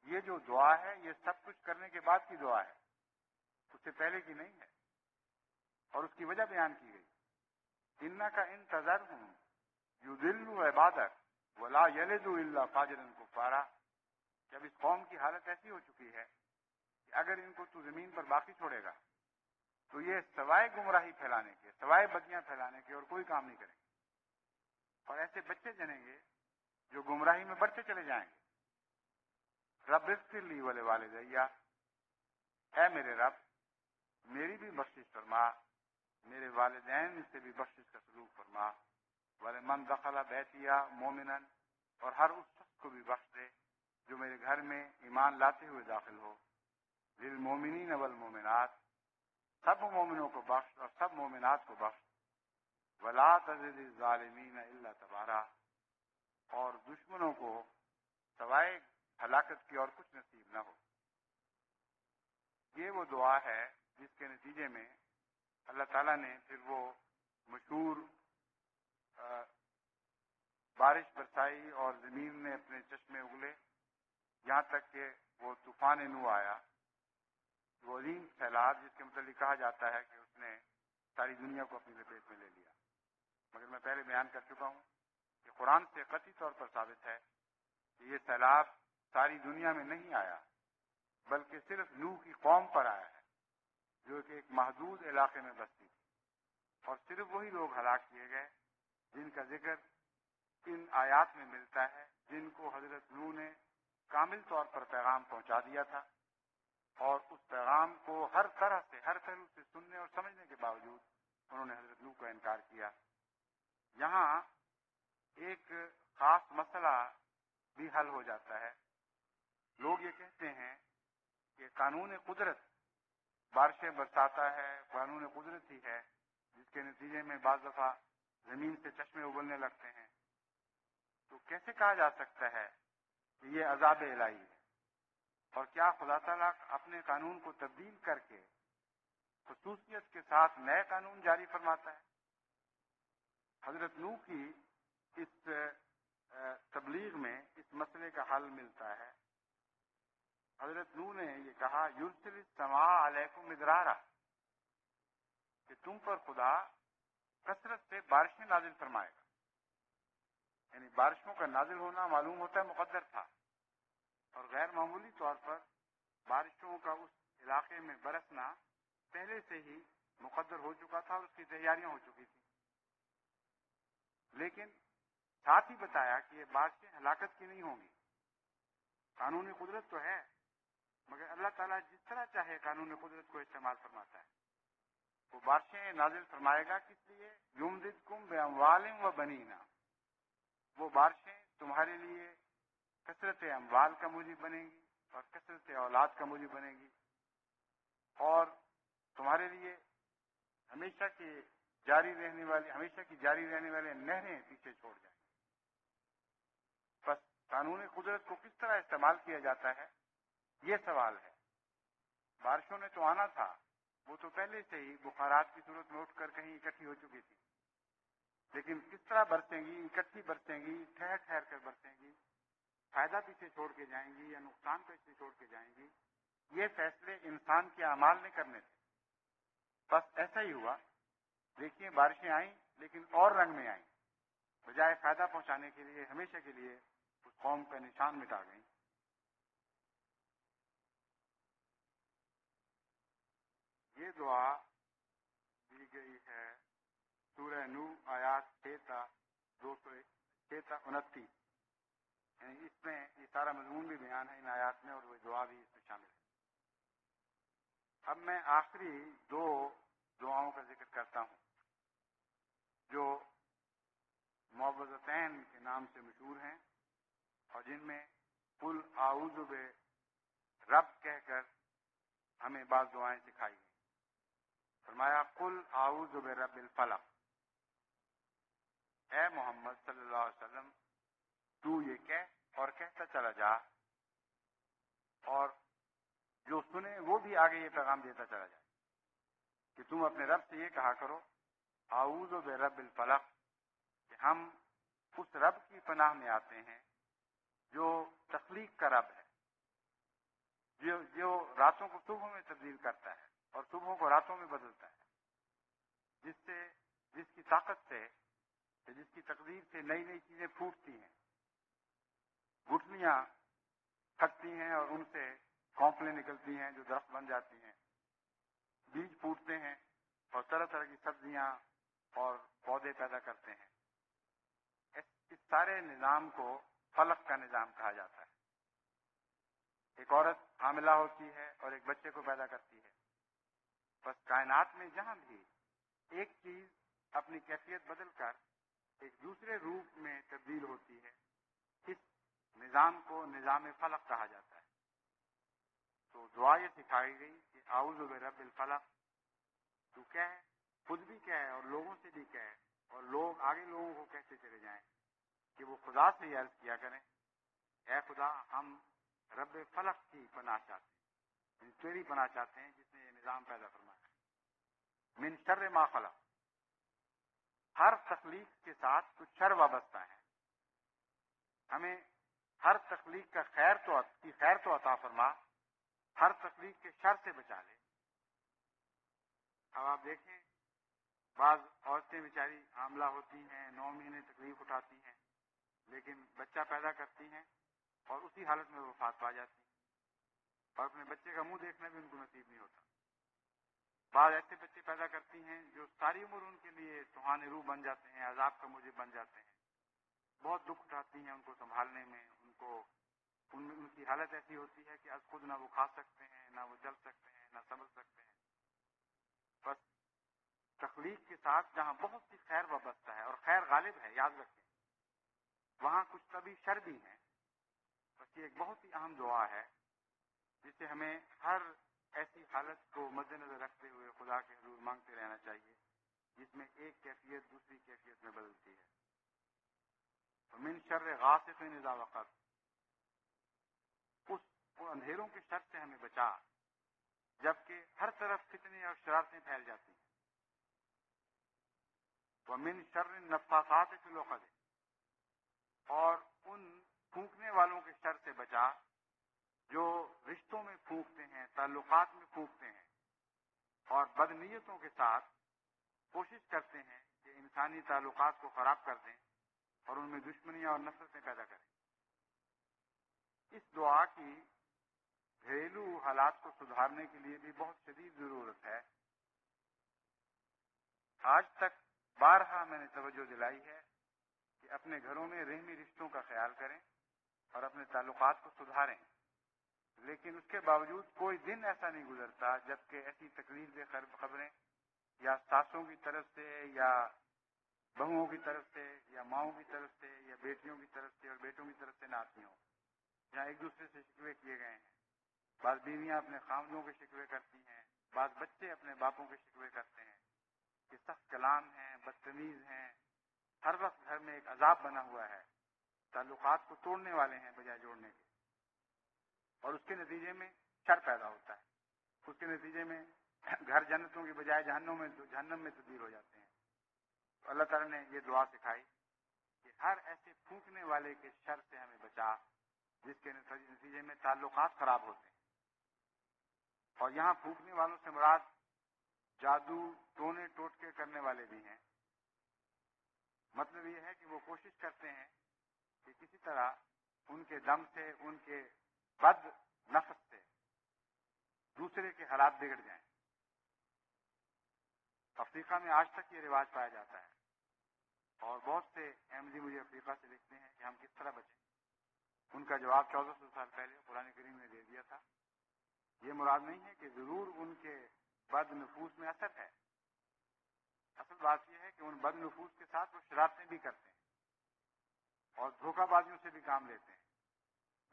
یہ جو دعا ہے یہ سب کچھ کرنے کے بعد کی دعا ہے، اس سے پہلے کی نہیں ہے. اور اس کی وجہ بیان کی گئی، انک ان تذرہم یضلوا عبادک ولا یلدوا الا فاجرا کفارا. جب اس قوم کی حالت ایسی ہو چکی ہے کہ اگر ان کو تو زمین پر باقی چھوڑے گا تو یہ سوائے گمراہی پھیلانے کے، سوائے بدیاں پھیلانے کے اور کوئی کام نہیں کریں گے، اور ایسے بچے جنیں گے جو گمراہی میں بڑھتے چلے جائیں گے. رب اغفر لی ولوالدی اے میرے رب میری بھی بخشش فرما میرے والدین سے بھی بخشش کا سلوک فرما، وَلِمَنْ دَخَلَ بَيْتِيَ مُؤْمِنًا، اور ہر اس شخص کو بھی بخش دے جو میرے گھر میں ایمان لاتے ہوئے داخل ہو، لِلْمُؤْمِنِينَ وَالْمُؤْمِنَاتِ، سب مومنوں کو بخش اور سب مومنات کو بخش، وَلَا تَزِدِ الظَّالِمِينَ إِلَّا تَبَارًا، اور دشمنوں کو سوائے ہلاکت کی اور کچھ نصیب نہ ہو۔ یہ وہ دعا ہے جس کے نتیجے میں اللہ تعالیٰ نے پھر وہ مشہور بارش برسائی اور زمین میں اپنے چشمے اگلے، یہاں تک کہ وہ طوفان نو آیا، وہ عظیم سیلاب جس کے متعلق کہا جاتا ہے کہ اس نے ساری دنیا کو اپنی لپیٹ میں لے لیا۔ مگر میں پہلے بیان کر چکا ہوں کہ قرآن سے قطعی طور پر ثابت ہے کہ یہ سیلاب ساری دنیا میں نہیں آیا، بلکہ صرف نوح کی قوم پر آیا ہے جو کہ ایک محدود علاقے میں بستی تھی، اور صرف وہی لوگ ہلاک کیے گئے جن کا ذکر ان آیات میں ملتا ہے، جن کو حضرت نوح نے کامل طور پر پیغام پہنچا دیا تھا، اور اس پیغام کو ہر طرح سے، ہر پہلو سے سننے اور سمجھنے کے باوجود انہوں نے حضرت نوح کا انکار کیا۔ یہاں ایک خاص مسئلہ بھی حل ہو جاتا ہے۔ لوگ یہ کہتے ہیں کہ قانون قدرت بارشیں برساتا ہے، قانون قدرت ہی ہے جس کے نتیجے میں بعض دفعہ زمین سے چشمے ابلنے لگتے ہیں، تو کیسے کہا جا سکتا ہے کہ یہ عذاب الہی ہے؟ اور کیا خدا تعالیٰ اپنے قانون کو تبدیل کر کے خصوصیت کے ساتھ نئے قانون جاری فرماتا ہے؟ حضرت نوح کی اس تبلیغ میں اس مسئلے کا حل ملتا ہے۔ حضرت نوح نے یہ کہا، یرسل السماء علیکم مدرارا، کہ تم پر خدا کثرت سے بارشیں نازل فرمائے گا۔ یعنی بارشوں کا نازل ہونا معلوم ہوتا ہے مقدر تھا، اور غیر معمولی طور پر بارشوں کا اس علاقے میں برسنا پہلے سے ہی مقدر ہو چکا تھا اور اس کی تیاریاں ہو چکی تھیں۔ لیکن ساتھ ہی بتایا کہ یہ بارشیں ہلاکت کی نہیں ہوں گی۔ قانونی قدرت تو ہے، مگر اللہ تعالیٰ جس طرح چاہے قانون قدرت کو استعمال فرماتا ہے۔ وہ بارشیں نازل فرمائے گا کس لیے؟ یمددکم باموال و بنینا، وہ بارشیں تمہارے لیے کثرت اموال کا موجب بنے گی اور کثرت اولاد کا موجب بنے گی، اور تمہارے لیے ہمیشہ کی جاری رہنے والی نہریں پیچھے چھوڑ جائیں گی۔ بس قانون قدرت کو کس طرح استعمال کیا جاتا ہے یہ سوال ہے۔ بارشوں نے تو آنا تھا، وہ تو پہلے سے ہی بخارات کی صورت میں اٹھ کر کہیں اکٹھی ہو چکی تھی، لیکن کس طرح برسیں گی، اکٹھی برسیں گی، ٹھہر ٹھہر کر برسیں گی، فائدہ پیچھے چھوڑ کے جائیں گی یا نقصان پیچھے چھوڑ کے جائیں گی، یہ فیصلے انسان کے اعمال نے کرنے تھے۔ بس ایسا ہی ہوا۔ دیکھیے بارشیں آئیں لیکن اور رنگ میں آئیں، بجائے فائدہ پہنچانے کے لیے ہمیشہ کے لیے اس قوم کا نشان مٹا گئیں۔ یہ دعا دی گئی ہے سورہ نوح آیات 6-229، یعنی اس میں یہ سارا مضمون بھی بیان ہے ان آیات میں، اور وہ دعا بھی اس میں شامل ہے۔ اب میں آخری دو دعاؤں کا ذکر کرتا ہوں جو معوذتین کے نام سے مشہور ہیں، اور جن میں قل اعوذ برب کہہ کر ہمیں بعض دعائیں سکھائی ہیں۔ فرمایا قل اعوذ برب الفلق، اے محمد صلی اللہ علیہ وسلم تو یہ کہہ اور کہتا چلا جا، اور جو سنے وہ بھی آگے یہ پیغام دیتا چلا جائے کہ تم اپنے رب سے یہ کہا کرو، اعوذ برب الفلق، کہ ہم اس رب کی پناہ میں آتے ہیں جو تخلیق کا رب ہے، جو راتوں کو صبحوں میں تبدیل کرتا ہے اور صبحوں کو راتوں میں بدلتا ہے، جس کی طاقت سے، جس کی تقدیر سے نئی نئی چیزیں پھوٹتی ہیں، گٹھلیاں پھٹتی ہیں اور ان سے کونپلیں نکلتی ہیں جو درخت بن جاتی ہیں، بیج پھوٹتے ہیں اور طرح طرح کی سبزیاں اور پودے پیدا کرتے ہیں۔ اس سارے نظام کو فلک کا نظام کہا جاتا ہے۔ ایک عورت حاملہ ہوتی ہے اور ایک بچے کو پیدا کرتی ہے۔ بس کائنات میں جہاں بھی ایک چیز اپنی کیفیت بدل کر ایک دوسرے روپ میں تبدیل ہوتی ہے، اس نظام کو نظام فلق کہا جاتا ہے۔ تو دعا یہ سکھائی گئی کہ اعوذ برب الفلق، تو کیا ہے، خود بھی کیا ہے اور لوگوں سے بھی کیا ہے، اور لوگ آگے لوگوں کو کہتے چلے جائیں کہ وہ خدا سے یہ عرض کیا کریں، اے خدا ہم رب فلق کی پناہ چاہتے ہیں، تیری پناہ چاہتے ہیں جس نے یہ نظام پیدا فرمایا۔ من شر ما خلق، ہر تخلیق کے ساتھ کچھ شر وابستہ ہے، ہمیں ہر تخلیق کا خیر تو عطا فرما، ہر تخلیق کے شر سے بچا لے۔ اب آپ دیکھیں بعض عورتیں بیچاری حاملہ ہوتی ہیں، 9 مہینے تکلیف اٹھاتی ہیں، لیکن بچہ پیدا کرتی ہیں اور اسی حالت میں وفات پا جاتی ہیں، اور اپنے بچے کا منہ دیکھنا بھی ان کو نصیب نہیں ہوتا۔ بعض ایسے بچے پیدا کرتی ہیں جو ساری عمر ان کے لیے سہانے روح بن جاتے ہیں، عذاب کا موجب بن جاتے ہیں، بہت دکھ اٹھاتی ہیں ان کو سنبھالنے میں، ان کی حالت ایسی ہوتی ہے کہ از خود نہ وہ کھا سکتے ہیں، نہ وہ چل سکتے ہیں، نہ سمجھ سکتے ہیں۔ بس تخلیق کے ساتھ جہاں بہت سی خیر وابستہ ہے اور خیر غالب ہے، یاد رکھیں، وہاں کچھ طبی شر بھی ہیں۔ بس یہ ایک بہت ہی اہم دعا ہے جسے ہمیں ہر ایسی حالت کو مد نظر رکھتے ہوئے خدا کے حضور مانگتے رہنا چاہیے جس میں ایک کیفیت دوسری کیفیت میں بدلتی ہے۔ من شر غاسق اذا وقب، اس اندھیروں کے شر سے ہمیں بچا جبکہ ہر طرف فتنے اور شرارتیں پھیل جاتی ہیں۔ ومن شر النفاثات فی العقد، اور ان پھونکنے والوں کے شر سے بچا جو رشتوں میں پھونکتے ہیں، تعلقات میں پھونکتے ہیں اور بدنیتوں کے ساتھ کوشش کرتے ہیں کہ انسانی تعلقات کو خراب کر دیں اور ان میں دشمنیاں اور نفرتیں پیدا کریں۔ اس دعا کی گھریلو حالات کو سدھارنے کے لیے بھی بہت شدید ضرورت ہے۔ آج تک بارہا میں نے توجہ دلائی ہے کہ اپنے گھروں میں رحمی رشتوں کا خیال کریں اور اپنے تعلقات کو سدھاریں، لیکن اس کے باوجود کوئی دن ایسا نہیں گزرتا جبکہ ایسی تکلیف دہ خبریں یا ساسوں کی طرف سے یا بہوؤں کی طرف سے یا ماؤں کی طرف سے یا بیٹیوں کی طرف سے اور بیٹوں کی طرف سے نہ آتی ہوں، جہاں ایک دوسرے سے شکوے کیے گئے ہیں۔ بعض بیویاں اپنے خاوندوں کے شکوے کرتی ہیں، بعض بچے اپنے باپوں کے شکوے کرتے ہیں کہ سخت کلام ہیں، بدتمیز ہیں، ہر وقت گھر میں ایک عذاب بنا ہوا ہے، تعلقات کو توڑنے والے ہیں بجائے جوڑنے کے، اور اس کے نتیجے میں شر پیدا ہوتا ہے، اس کے نتیجے میں گھر جنتوں کی بجائے جہنم میں تبدیل ہو جاتے ہیں۔ تو اللہ تعالیٰ نے یہ دعا سکھائی کہ ہر ایسے پھونکنے والے کے شر سے ہمیں بچا جس کے نتیجے میں تعلقات خراب ہوتے ہیں۔ اور یہاں پھونکنے والوں سے مراد جادو، ٹونے ٹوٹکے کرنے والے بھی ہیں۔ مطلب یہ ہے کہ وہ کوشش کرتے ہیں کہ کسی طرح ان کے دم سے، ان کے بد نفس سے دوسرے کے حالات بگڑ جائیں۔ افریقہ میں آج تک یہ رواج پایا جاتا ہے، اور بہت سے احمدی مجھے افریقہ سے لکھتے ہیں کہ ہم کس طرح بچیں۔ ان کا جواب 1400 سال پہلے قرآن کریم نے دے دیا تھا۔ یہ مراد نہیں ہے کہ ضرور ان کے بد نفوس میں اثر ہے، اصل بات یہ ہے کہ ان بد نفوس کے ساتھ وہ شرارتیں بھی کرتے ہیں اور دھوکہ بازیوں سے بھی کام لیتے ہیں،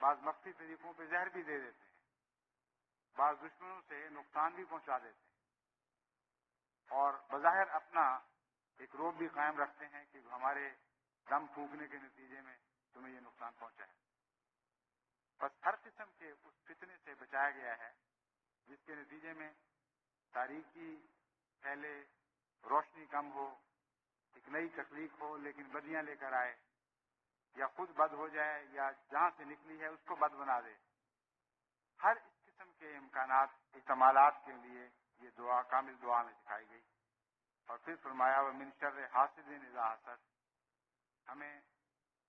بعض مخفی طریقوں پہ زہر بھی دے دیتے ہیں، بعض دشمنوں سے نقصان بھی پہنچا دیتے ہیں، اور بظاہر اپنا ایک روب بھی قائم رکھتے ہیں کہ ہمارے دم پھونکنے کے نتیجے میں تمہیں یہ نقصان پہنچا ہے۔ بس ہر قسم کے اس فتنے سے بچایا گیا ہے جس کے نتیجے میں تاریکی پھیلے، روشنی کم ہو، ایک نئی تخلیق ہو لیکن بدیاں لے کر آئے، یا خود بد ہو جائے یا جہاں سے نکلی ہے اس کو بد بنا دے۔ ہر اس قسم کے امکانات، احتمالات کے لیے یہ دعا کامل دعا میں سکھائی گئی۔ اور پھر فرمایا ومن شر حاسد اذا حسد، ہمیں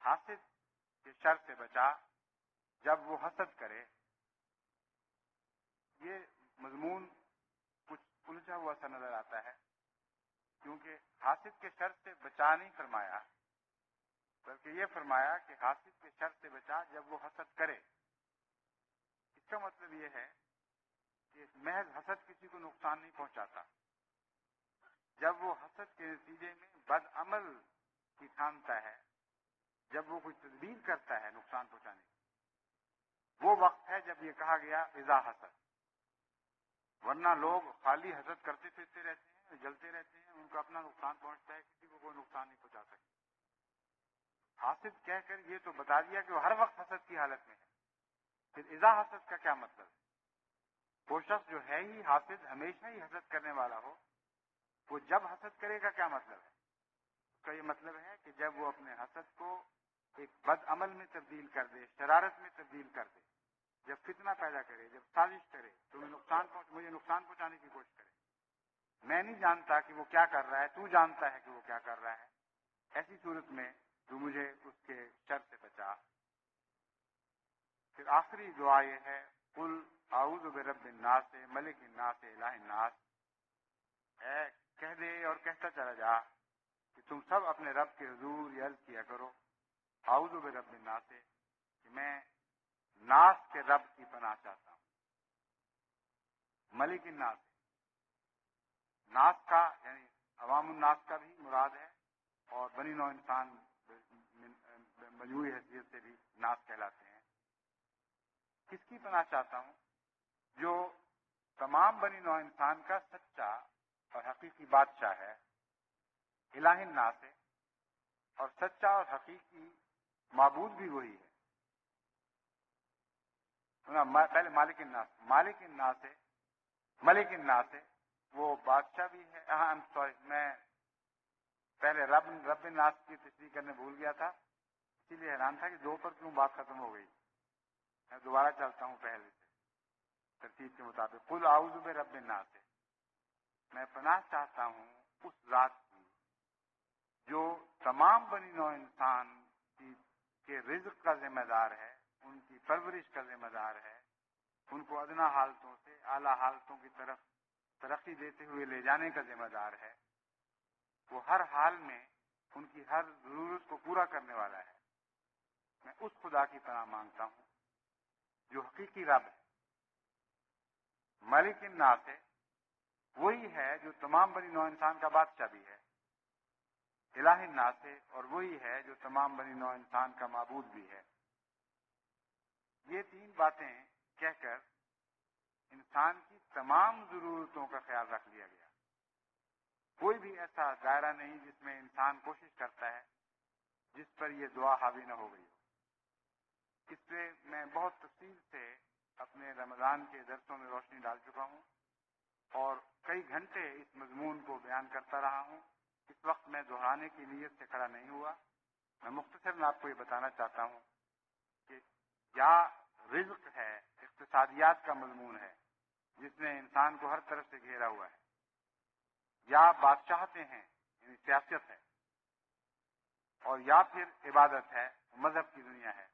حاسد کے شر سے بچا جب وہ حسد کرے۔ یہ مضمون کچھ الجھا ہوا سا نظر آتا ہے، کیونکہ حاسد کے شر سے بچا نہیں فرمایا، بلکہ یہ فرمایا کہ حاسد کے شر سے بچا جب وہ حسد کرے۔ اس کا مطلب یہ ہے کہ محض حسد کسی کو نقصان نہیں پہنچاتا، جب وہ حسد کے نتیجے میں بد عمل کی ٹھانتا ہے، جب وہ کوئی تدبیر کرتا ہے نقصان پہنچانے کی، وہ وقت ہے جب یہ کہا گیا اذا حسد. ورنہ لوگ خالی حسد کرتے پھرتے رہتے ہیں، جلتے رہتے ہیں، ان کو اپنا نقصان پہنچتا ہے، کسی کو کوئی نقصان نہیں پہنچا سکتے. حاسد کہہ کر یہ تو بتا دیا کہ وہ ہر وقت حسد کی حالت میں ہے. پھر اذا حسد کا کیا مطلب ہے؟ وہ شخص جو ہے ہی حاسد، ہمیشہ ہی حسد کرنے والا ہو، وہ جب حسد کرے گا کیا مطلب ہے؟ اس کا یہ مطلب ہے کہ جب وہ اپنے حسد کو ایک بد عمل میں تبدیل کر دے، شرارت میں تبدیل کر دے، جب فتنہ پیدا کرے، جب سازش کرے، مجھے نقصان پہنچانے کی کوشش کرے. میں نہیں جانتا کہ وہ کیا کر رہا ہے، تو جانتا ہے کہ وہ کیا کر رہا ہے. ایسی صورت میں تو مجھے اس کے شر سے بچا. پھر آخری دعا یہ ہے، قل اعوذ برب الناس ملک الناس الہ الناس. اے کہہ دے اور کہتا چلا جا کہ تم سب اپنے رب کے حضور یہ عرض کیا کرو، اعوذ برب الناس، کہ میں ناس کے رب کی پناہ چاہتا ہوں. ملک الناس، ناس کا یعنی عوام الناس کا بھی مراد ہے، اور بنی نوع انسان مجموعی حیثیت سے بھی ناس کہلاتے ہیں. کس کی پناہ چاہتا ہوں؟ جو تمام بنی نوع انسان کا سچا اور حقیقی بادشاہ ہے، الہ الناس ہے، اور سچا اور حقیقی معبود بھی وہی ہے. پہلے مالک الناس، مالک الناس ہے، ملک الناس ہے، وہ بادشاہ بھی ہے. میں پہلے رب الناس کی تشریح کرنے بھول گیا تھا، اسی لیے حیران تھا کہ دو پر کیوں بات ختم ہو گئی. میں دوبارہ چلتا ہوں پہلے سے ترتیب کے مطابق. قل اعوذ برب الناس، میں پناہ چاہتا ہوں اس ذات کی جو تمام بنی نوع انسان کے رزق کا ذمہ دار ہے، ان کی پرورش کا ذمہ دار ہے، ان کو ادنا حالتوں سے اعلیٰ حالتوں کی طرف ترقی دیتے ہوئے لے جانے کا ذمہ دار ہے. وہ ہر حال میں ان کی ہر ضرورت کو پورا کرنے والا ہے. میں اس خدا کی پناہ مانگتا ہوں جو حقیقی رب ہے. ملک الناس ہے، وہی ہے جو تمام بنی نوع انسان کا بادشاہ بھی ہے. الہ الناس ہے، اور وہی ہے جو تمام بنی نوع انسان کا معبود بھی ہے. یہ تین باتیں کہہ کر انسان کی تمام ضرورتوں کا خیال رکھ لیا گیا. کوئی بھی ایسا دائرہ نہیں جس میں انسان کوشش کرتا ہے جس پر یہ دعا حاوی نہ ہو گئی ہو. اس سے میں بہت تفصیل سے اپنے رمضان کے درسوں میں روشنی ڈال چکا ہوں، اور کئی گھنٹے اس مضمون کو بیان کرتا رہا ہوں. اس وقت میں دہرانے کی نیت سے کھڑا نہیں ہوا. میں مختصر میں آپ کو یہ بتانا چاہتا ہوں کہ یا رزق ہے، اقتصادیات کا مضمون ہے جس نے انسان کو ہر طرف سے گھیرا ہوا ہے، یا بادشاہتیں ہیں یعنی سیاست ہے، اور یا پھر عبادت ہے، مذہب کی دنیا ہے.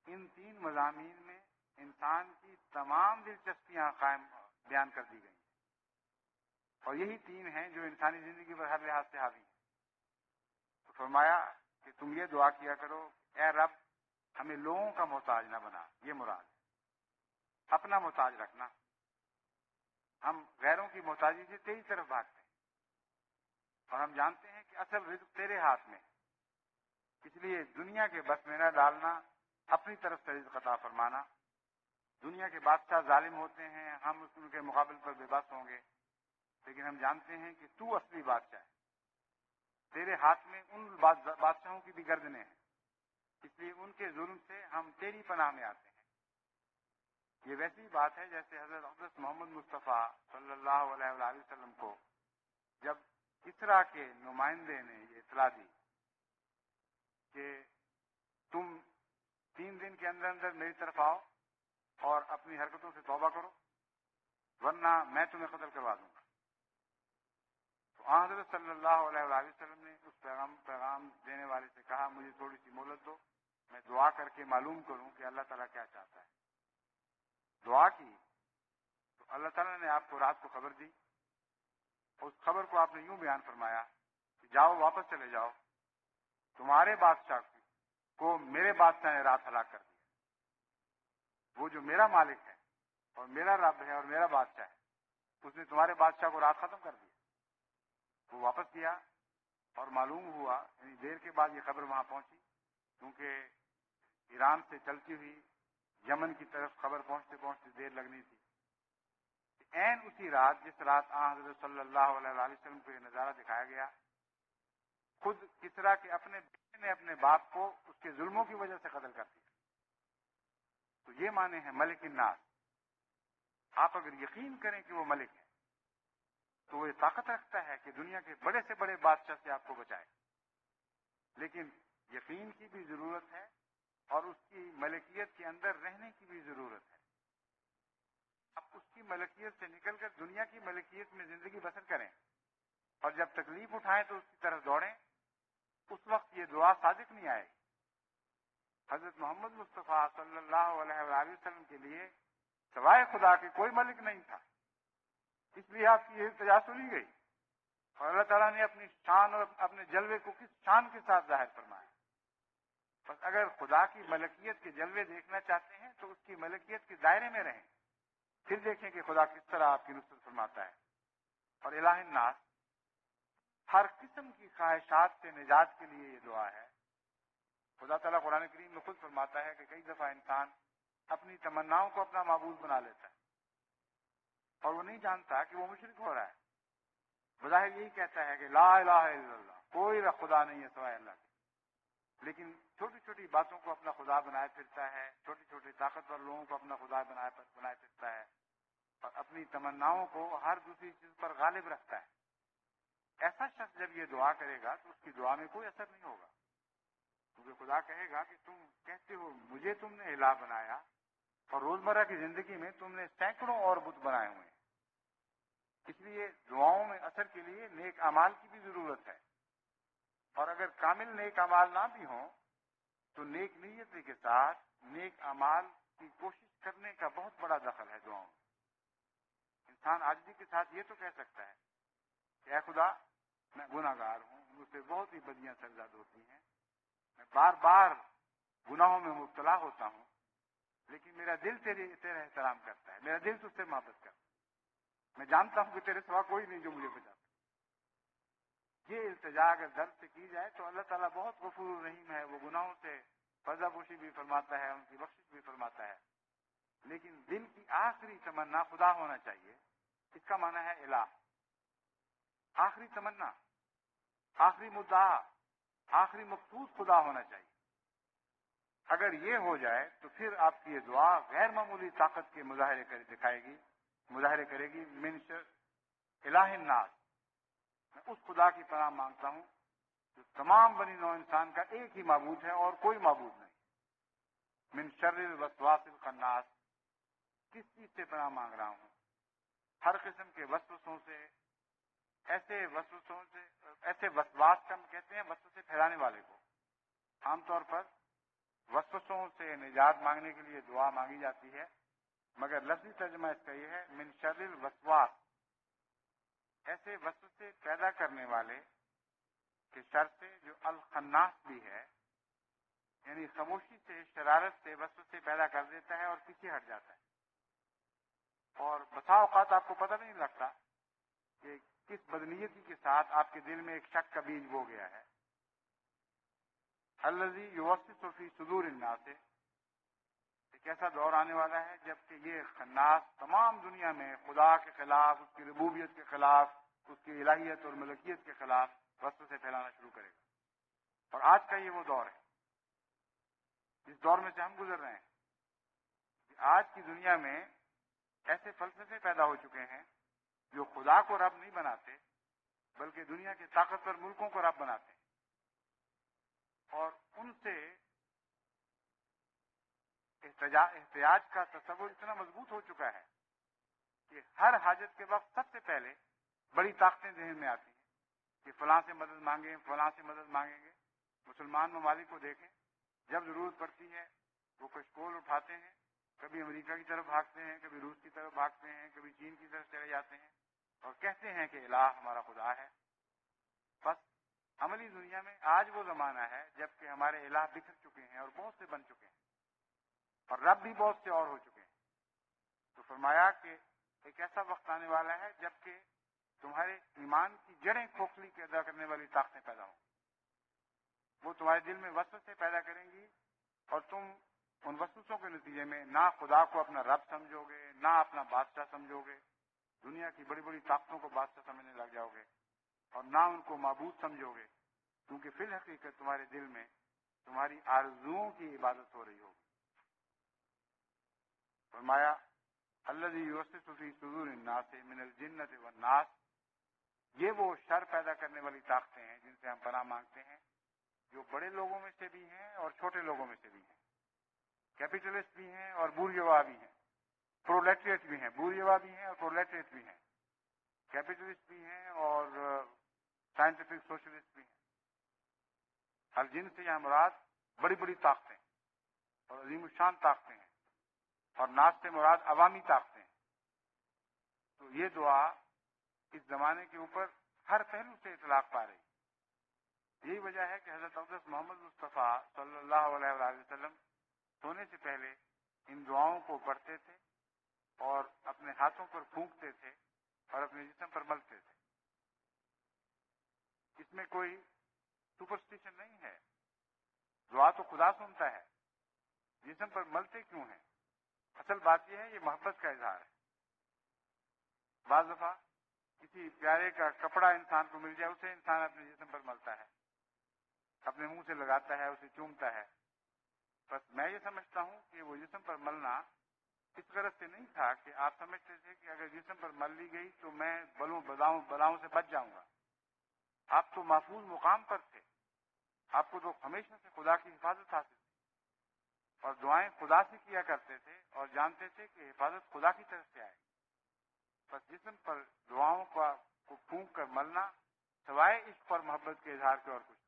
ان تین مضامین میں انسان کی تمام دلچسپیاں بیان کر دی گئی ہیں، اور یہی تین ہیں جو انسانی زندگی پر ہر لحاظ سے حاوی ہیں. تو فرمایا کہ تم یہ دعا کیا کرو، اے رب ہمیں لوگوں کا محتاج نہ بنا. یہ مراد ہے، اپنا محتاج رکھنا. ہم غیروں کی محتاجی سے تیری طرف بھاگتے ہیں، اور ہم جانتے ہیں کہ اصل رزق تیرے ہاتھ میں ہے. اس لیے دنیا کے بس میں نہ ڈالنا، اپنی طرف سے رزق عطا فرمانا. دنیا کے بادشاہ ظالم ہوتے ہیں، ہم ان کے مقابل پر بے بس ہوں گے، لیکن ہم جانتے ہیں کہ تو اصلی بادشاہ ہے. تیرے ہاتھ میں ان بادشاہوں کی بھی گردنیں ہیں، اس لیے ان کے ظلم سے ہم تیری پناہ میں آتے ہیں. یہ ویسی بات ہے جیسے حضرت اقدس محمد مصطفیٰ صلی اللہ علیہ وآلہ وسلم کو جب کسریٰ کے نمائندے نے یہ اطلاع دی کہ تم 3 دن کے اندر اندر میری طرف آؤ اور اپنی حرکتوں سے توبہ کرو، ورنہ میں تمہیں قتل کروا دوں گا. تو حضرت صلی اللہ علیہ وآلہ وسلم نے اس پیغام دینے والے سے کہا، مجھے تھوڑی سی مہلت دو، میں دعا کر کے معلوم کروں کہ اللہ تعالیٰ کیا چاہتا ہے. دعا کی تو اللہ تعالیٰ نے آپ کو رات کو خبر دی. اس خبر کو آپ نے یوں بیان فرمایا کہ جاؤ، واپس چلے جاؤ، تمہارے بادشاہ کو میرے بادشاہ نے رات ہلاک کر دیا. وہ جو میرا مالک ہے اور میرا رب ہے اور میرا بادشاہ ہے، اس نے تمہارے بادشاہ کو رات ختم کر دیا. وہ واپس گیا اور معلوم ہوا، یعنی دیر کے بعد یہ خبر وہاں پہنچی، کیونکہ ایران سے چلتی ہوئی یمن کی طرف خبر پہنچتے پہنچتے دیر لگنی تھی. عین اسی رات جس رات حضرت صلی اللہ علیہ وسلم کو یہ نظارہ دکھایا گیا، خود کسریٰ کے اپنے بیٹے نے اپنے باپ کو اس کے ظلموں کی وجہ سے قتل کر دیا. تو یہ معنی ہے ملک الناس. آپ اگر یقین کریں کہ وہ ملک ہے تو وہ یہ طاقت رکھتا ہے کہ دنیا کے بڑے سے بڑے بادشاہ سے آپ کو بچائے. لیکن یقین کی بھی ضرورت ہے اور اس کی ملکیت کے اندر رہنے کی بھی ضرورت ہے. اب اس کی ملکیت سے نکل کر دنیا کی ملکیت میں زندگی بسر کریں اور جب تکلیف اٹھائیں تو اس کی طرف دوڑیں. اس وقت یہ دعا صادق نہیں آئے گی. حضرت محمد مصطفیٰ صلی اللہ علیہ وآلہ وسلم کے لیے سوائے خدا کے کوئی ملک نہیں تھا، اس لیے آپ کی یہ التجا سنی گئی اور اللہ تعالیٰ نے اپنی شان اور اپنے جلوے کو کس شان کے ساتھ ظاہر فرمایا. بس اگر خدا کی ملکیت کے جلوے دیکھنا چاہتے ہیں تو اس کی ملکیت کے دائرے میں رہیں، پھر دیکھیں کہ خدا کس طرح آپ کی نصرت فرماتا ہے. اور الہ الناس ہر قسم کی خواہشات سے نجات کے لیے یہ دعا ہے. خدا تعالیٰ قرآن کریم میں خود فرماتا ہے کہ کئی دفعہ انسان اپنی تمناؤں کو اپنا معبود بنا لیتا ہے اور وہ نہیں جانتا کہ وہ مشرک ہو رہا ہے. بظاہر یہی کہتا ہے کہ لا الہ الا اللہ، کوئی خدا نہیں ہے سوائے اللہ کے، لیکن چھوٹی چھوٹی باتوں کو اپنا خدا بنائے پھرتا ہے، چھوٹی چھوٹی طاقتور لوگوں کو اپنا خدا بنائے پھرتا ہے اور اپنی تمناؤں کو ہر دوسری چیز پر غالب رکھتا ہے. ایسا شخص جب یہ دعا کرے گا تو اس کی دعا میں کوئی اثر نہیں ہوگا، کیونکہ خدا کہے گا کہ تم کہتے ہو مجھے تم نے الہ بنایا اور روزمرہ کی زندگی میں تم نے سینکڑوں اور بت بنائے ہوئے ہیں. اس لیے دعاؤں میں اثر کے لیے نیک اعمال کی بھی ضرورت ہے. اور اگر کامل نیک اعمال نہ بھی ہوں تو نیک نیتی کے ساتھ نیک اعمال کی کوشش کرنے کا بہت بڑا دخل ہے دعاؤں میں. انسان عاجزی کے ساتھ یہ تو کہہ سکتا ہے کہ اے خدا میں گناہ گار ہوں، مجھ سے بہت ہی بدیاں سرزد ہوتی ہیں، میں بار بار گناہوں میں مبتلا ہوتا ہوں، لیکن میرا دل تیرا احترام کرتا ہے، میرا دل تجھ سے محبت کرتا ہے، میں جانتا ہوں کہ تیرے سوا کوئی نہیں جو مجھے بچاتا. یہ التجا اگر درد سے کی جائے تو اللہ تعالیٰ بہت غفور رحیم ہے. وہ گناہوں سے پردہ پوشی بھی فرماتا ہے، ان کی بخشش بھی فرماتا ہے. لیکن دل کی آخری تمنا خدا ہونا چاہیے. اس کا معنی ہے الہ. آخری تمنا، آخری مدعا، آخری مقصود خدا ہونا چاہیے. اگر یہ ہو جائے تو پھر آپ کی یہ دعا غیر معمولی طاقت کے مظاہرے کرے گی. من شر الہ الناس، میں اس خدا کی پناہ مانگتا ہوں جو تمام بنی نوع انسان کا ایک ہی معبود ہے اور کوئی معبود نہیں. من شر الوسواس الخناس، کس چیز سے پناہ مانگ رہا ہوں؟ ہر قسم کے وسوسوں سے، ایسے وسواس کا ہم کہتے ہیں وسوسے پھیلانے والے کو. عام طور پر وسوسوں سے نجات مانگنے کے لیے دعا مانگی جاتی ہے، مگر لفظی ترجمہ اس کا یہ ہے من شر الوسواس، ایسے وسوسے پیدا کرنے والے کے شر سے جو الخناس بھی ہے، یعنی خاموشی سے شرارت سے وسوسے پیدا کر دیتا ہے اور پیچھے ہٹ جاتا ہے. اور بسا اوقات آپ کو پتہ نہیں لگتا کہ کس بدنیتی کے ساتھ آپ کے دل میں ایک شک کا بیج بو گیا ہے. الذی یوسوس فی صدور الناس، ایک ایسا دور آنے والا ہے جبکہ یہ خناس تمام دنیا میں خدا کے خلاف، اس کی ربوبیت کے خلاف، اس کی الہیت اور ملکیت کے خلاف وسوسے پھیلانا شروع کرے گا. اور آج کا یہ وہ دور ہے جس دور میں سے ہم گزر رہے ہیں. آج کی دنیا میں ایسے فلسفے پیدا ہو چکے ہیں جو خدا کو رب نہیں بناتے بلکہ دنیا کے طاقتور ملکوں کو رب بناتے ہیں، اور ان سے احتیاج کا تصور اتنا مضبوط ہو چکا ہے کہ ہر حاجت کے وقت سب سے پہلے بڑی طاقتیں ذہن میں آتی ہیں کہ فلاں سے مدد مانگیں، فلاں سے مدد مانگیں گے. مسلمان ممالک کو دیکھیں، جب ضرورت پڑتی ہے وہ کشکول اٹھاتے ہیں، کبھی امریکہ کی طرف بھاگتے ہیں، کبھی روس کی طرف بھاگتے ہیں، کبھی چین کی طرف چلے جاتے ہیں اور کہتے ہیں کہ الہ ہمارا خدا ہے. بس عملی دنیا میں آج وہ زمانہ ہے جبکہ ہمارے الہ بکھر چکے ہیں اور بہت سے بن چکے ہیں اور رب بھی بہت سے اور ہو چکے ہیں. تو فرمایا کہ ایک ایسا وقت آنے والا ہے جبکہ تمہارے ایمان کی جڑیں کھوکھلی پیدا کرنے والی طاقتیں پیدا ہوں. وہ تمہارے دل میں وسوسے پیدا کریں گی اور تم ان وسوسوں کے نتیجے میں نہ خدا کو اپنا رب سمجھو گے، نہ اپنا بادشاہ سمجھو گے، دنیا کی بڑی بڑی طاقتوں کو بادشاہ سمجھنے لگ جاؤ گے اور نہ ان کو معبود سمجھو گے، کیونکہ فی الحقیقت تمہارے دل میں تمہاری آرزوؤں کی عبادت ہو رہی ہوگی. فرمایا الذی یوسوس فی صدور الناس من الجنۃ والناس، یہ وہ شر پیدا کرنے والی طاقتیں ہیں جن سے ہم پناہ مانگتے ہیں، جو بڑے لوگوں میں سے بھی ہیں اور چھوٹے لوگوں میں سے بھی ہیں، کیپٹلسٹ بھی ہیں اور بورژوا بھی ہیں، پرولیٹریٹ بھی ہیں، بورژوا بھی ہیں اور پرولیٹریٹ بھی ہیں، کیپٹلسٹ بھی ہیں اور سائنٹیفک سوشلسٹ بھی ہیں. ہر جن سے یہاں مراد بڑی بڑی طاقتیں اور عظیم الشان طاقتیں ہیں، اور ناس سے مراد عوامی طاقتیں ہیں. تو یہ دعا اس زمانے کے اوپر ہر پہلو سے اطلاق پا رہی. یہی وجہ ہے کہ حضرت اقدس محمد مصطفیٰ صلی اللہ علیہ وآلہ وسلم سونے سے پہلے ان دعاؤں کو پڑھتے تھے اور اپنے ہاتھوں پر پھونکتے تھے اور اپنے جسم پر ملتے تھے. اس میں کوئی سپرسٹیشن نہیں ہے. دعا تو خدا سنتا ہے، جسم پر ملتے کیوں ہیں؟ اصل بات یہ ہے، یہ محبت کا اظہار ہے. بعض دفعہ کسی پیارے کا کپڑا انسان کو مل جائے، اسے انسان اپنے جسم پر ملتا ہے، اپنے منہ سے لگاتا ہے، اسے چومتا ہے. بس میں یہ سمجھتا ہوں کہ وہ جسم پر ملنا اس غرض سے نہیں تھا کہ آپ سمجھتے تھے کہ اگر جسم پر مل لی گئی تو میں بلاؤں سے بچ جاؤں گا. آپ تو محفوظ مقام پر تھے، آپ کو تو ہمیشہ سے خدا کی حفاظت حاصل تھی اور دعائیں خدا سے کیا کرتے تھے اور جانتے تھے کہ حفاظت خدا کی طرف سے آئے. بس جسم پر دعاؤں کو پھونک کر ملنا سوائے عشق اور محبت کے اظہار کے اور کچھ نہیں.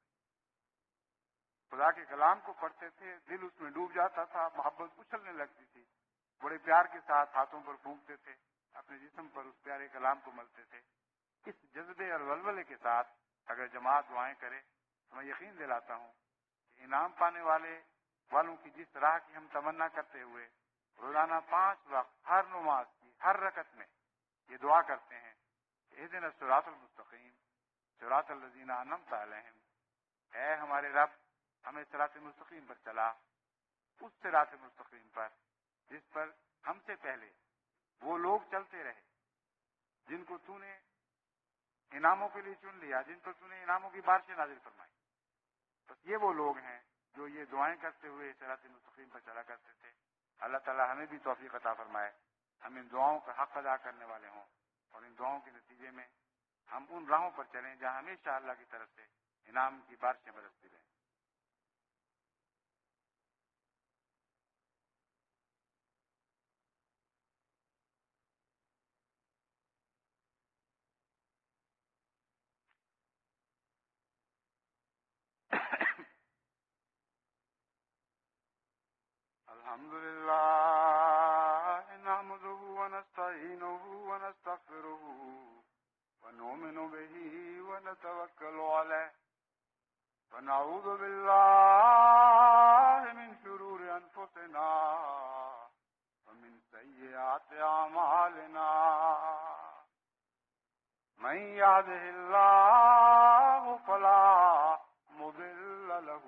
خدا کے کلام کو پڑھتے تھے، دل اس میں ڈوب جاتا تھا، محبت اچھلنے لگتی تھی، بڑے پیار کے ساتھ ہاتھوں پر پھونکتے تھے، اپنے جسم پر اس پیارے کلام کو ملتے تھے. اس جذبے اور ولولے کے ساتھ اگر جماعت دعائیں کرے تو میں یقین دلاتا ہوں کہ انعام پانے والوں کی جس راہ کی ہم تمنا کرتے ہوئے روزانہ 5 وقت ہر نماز کی ہر رکعت میں یہ دعا کرتے ہیں کہ اہدنا الصراط المستقیم صراط الذین انعمت علیہم، اے ہمارے رب ہمیں صراط مستقیم پر چلا، اس صراط مستقیم پر جس پر ہم سے پہلے وہ لوگ چلتے رہے جن کو تو نے انعاموں کے لیے چن لیا، جن پر تو نے انعاموں کی بارشیں نازل فرمائی. بس یہ وہ لوگ ہیں جو یہ دعائیں کرتے ہوئے صراط مستقیم پر چلا کرتے تھے. اللہ تعالیٰ ہمیں بھی توفیق عطا فرمائے، ہم ان دعاؤں کا حق ادا کرنے والے ہوں اور ان دعاؤں کے نتیجے میں ہم ان راہوں پر چلیں جہاں ہمیشہ اللہ کی طرف سے انعام کی بارشیں برستی رہیں. الحمد لله نحمده ونستعينه ونستغفره ونؤمن به ونتوكل عليه ونعوذ بالله من شرور أنفسنا ومن سيئات أعمالنا من يهده الله فلا مضل له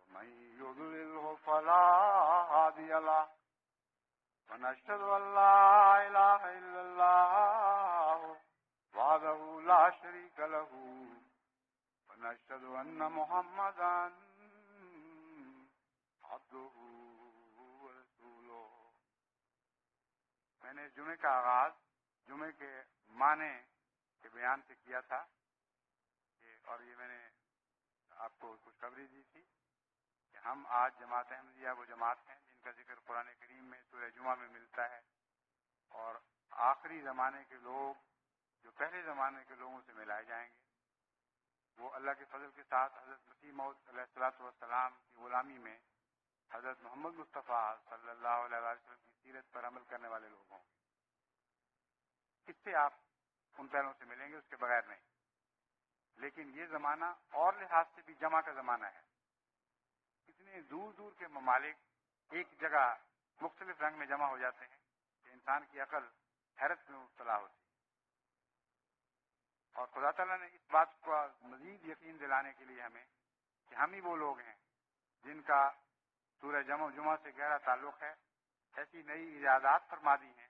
ومن يضلله فلا هادي له ونشهد أن لا إله إلا الله وحده لا شريك له ونشهد أن محمدا عبده ورسوله. میں نے جمعے کا آغاز جمعے کے معنی کے بیان سے کیا تھا اور یہ میں نے آپ کو خوشخبری دی تھی کہ ہم آج جماعت احمدیہ وہ جماعت ہیں جن کا ذکر قرآن کریم میں سورہ جمعہ میں ملتا ہے، اور آخری زمانے کے لوگ جو پہلے زمانے کے لوگوں سے ملائے جائیں گے وہ اللہ کے فضل کے ساتھ حضرت مسیح موعود علیہ الصلوۃ والسلام کی غلامی میں حضرت محمد مصطفیٰ صلی اللہ علیہ وسلم کی سیرت پر عمل کرنے والے لوگ ہوں. اس سے آپ ان پہلوں سے ملیں گے، اس کے بغیر نہیں. لیکن یہ زمانہ اور لحاظ سے بھی جمع کا زمانہ ہے. اتنے دور دور کے ممالک ایک جگہ مختلف رنگ میں جمع ہو جاتے ہیں کہ انسان کی عقل حیرت میں مبتلا ہوتی ہے. اور خدا تعالیٰ نے اس بات کو مزید یقین دلانے کے لیے ہمیں کہ ہم ہی وہ لوگ ہیں جن کا سورہ جمعہ سے گہرا تعلق ہے، ایسی نئی ایجادات فرما دی ہیں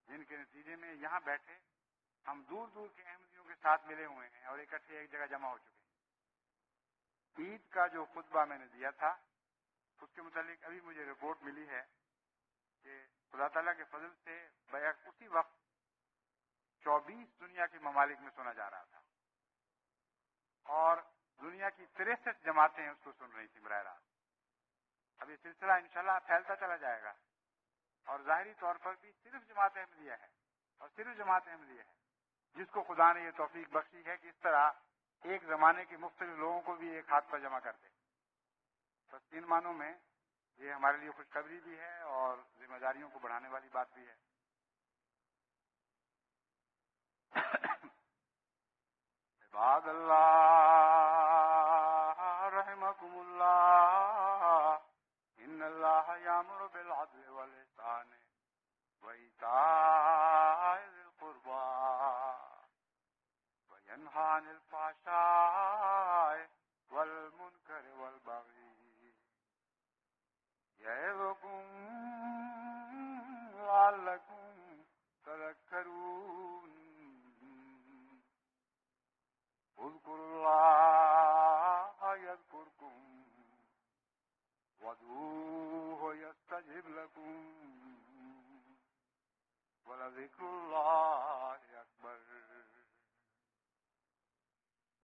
جن کے نتیجے میں یہاں بیٹھے ہم دور دور کے احمدیوں کے ساتھ ملے ہوئے ہیں اور اکٹھے ایک جگہ جمع ہو چکے ہیں۔ عید کا جو خطبہ میں نے دیا تھا اس کے متعلق ابھی مجھے رپورٹ ملی ہے کہ خدا تعالیٰ کے فضل سے بیک اسی وقت 24 دنیا کے ممالک میں سنا جا رہا تھا اور دنیا کی 63 جماعتیں اس کو سن رہی تھیں براہ راست۔ اب یہ سلسلہ انشاءاللہ پھیلتا چلا جائے گا اور ظاہری طور پر بھی صرف جماعت احمدیہ ہے اور صرف جماعت احمدیہ ہے جس کو خدا نے یہ توفیق بخشی ہے کہ اس طرح ایک زمانے کے مختلف لوگوں کو بھی ایک ہاتھ پر جمع کر دے۔ بس ان معنوں میں یہ ہمارے لیے خوشخبری بھی ہے اور ذمہ داریوں کو بڑھانے والی بات بھی ہے۔ عباد اللہ رحمکم اللہ ان اللہ یامر بالعدل والاحسان وایتاء ذی القربى وینہی عن الفحشاء والمنکر والبغی یعظکم لعلکم تذکرون اذکروا اللہ یذکرکم وادعوہ یستجب لکم ولذکر اللہ اکبر۔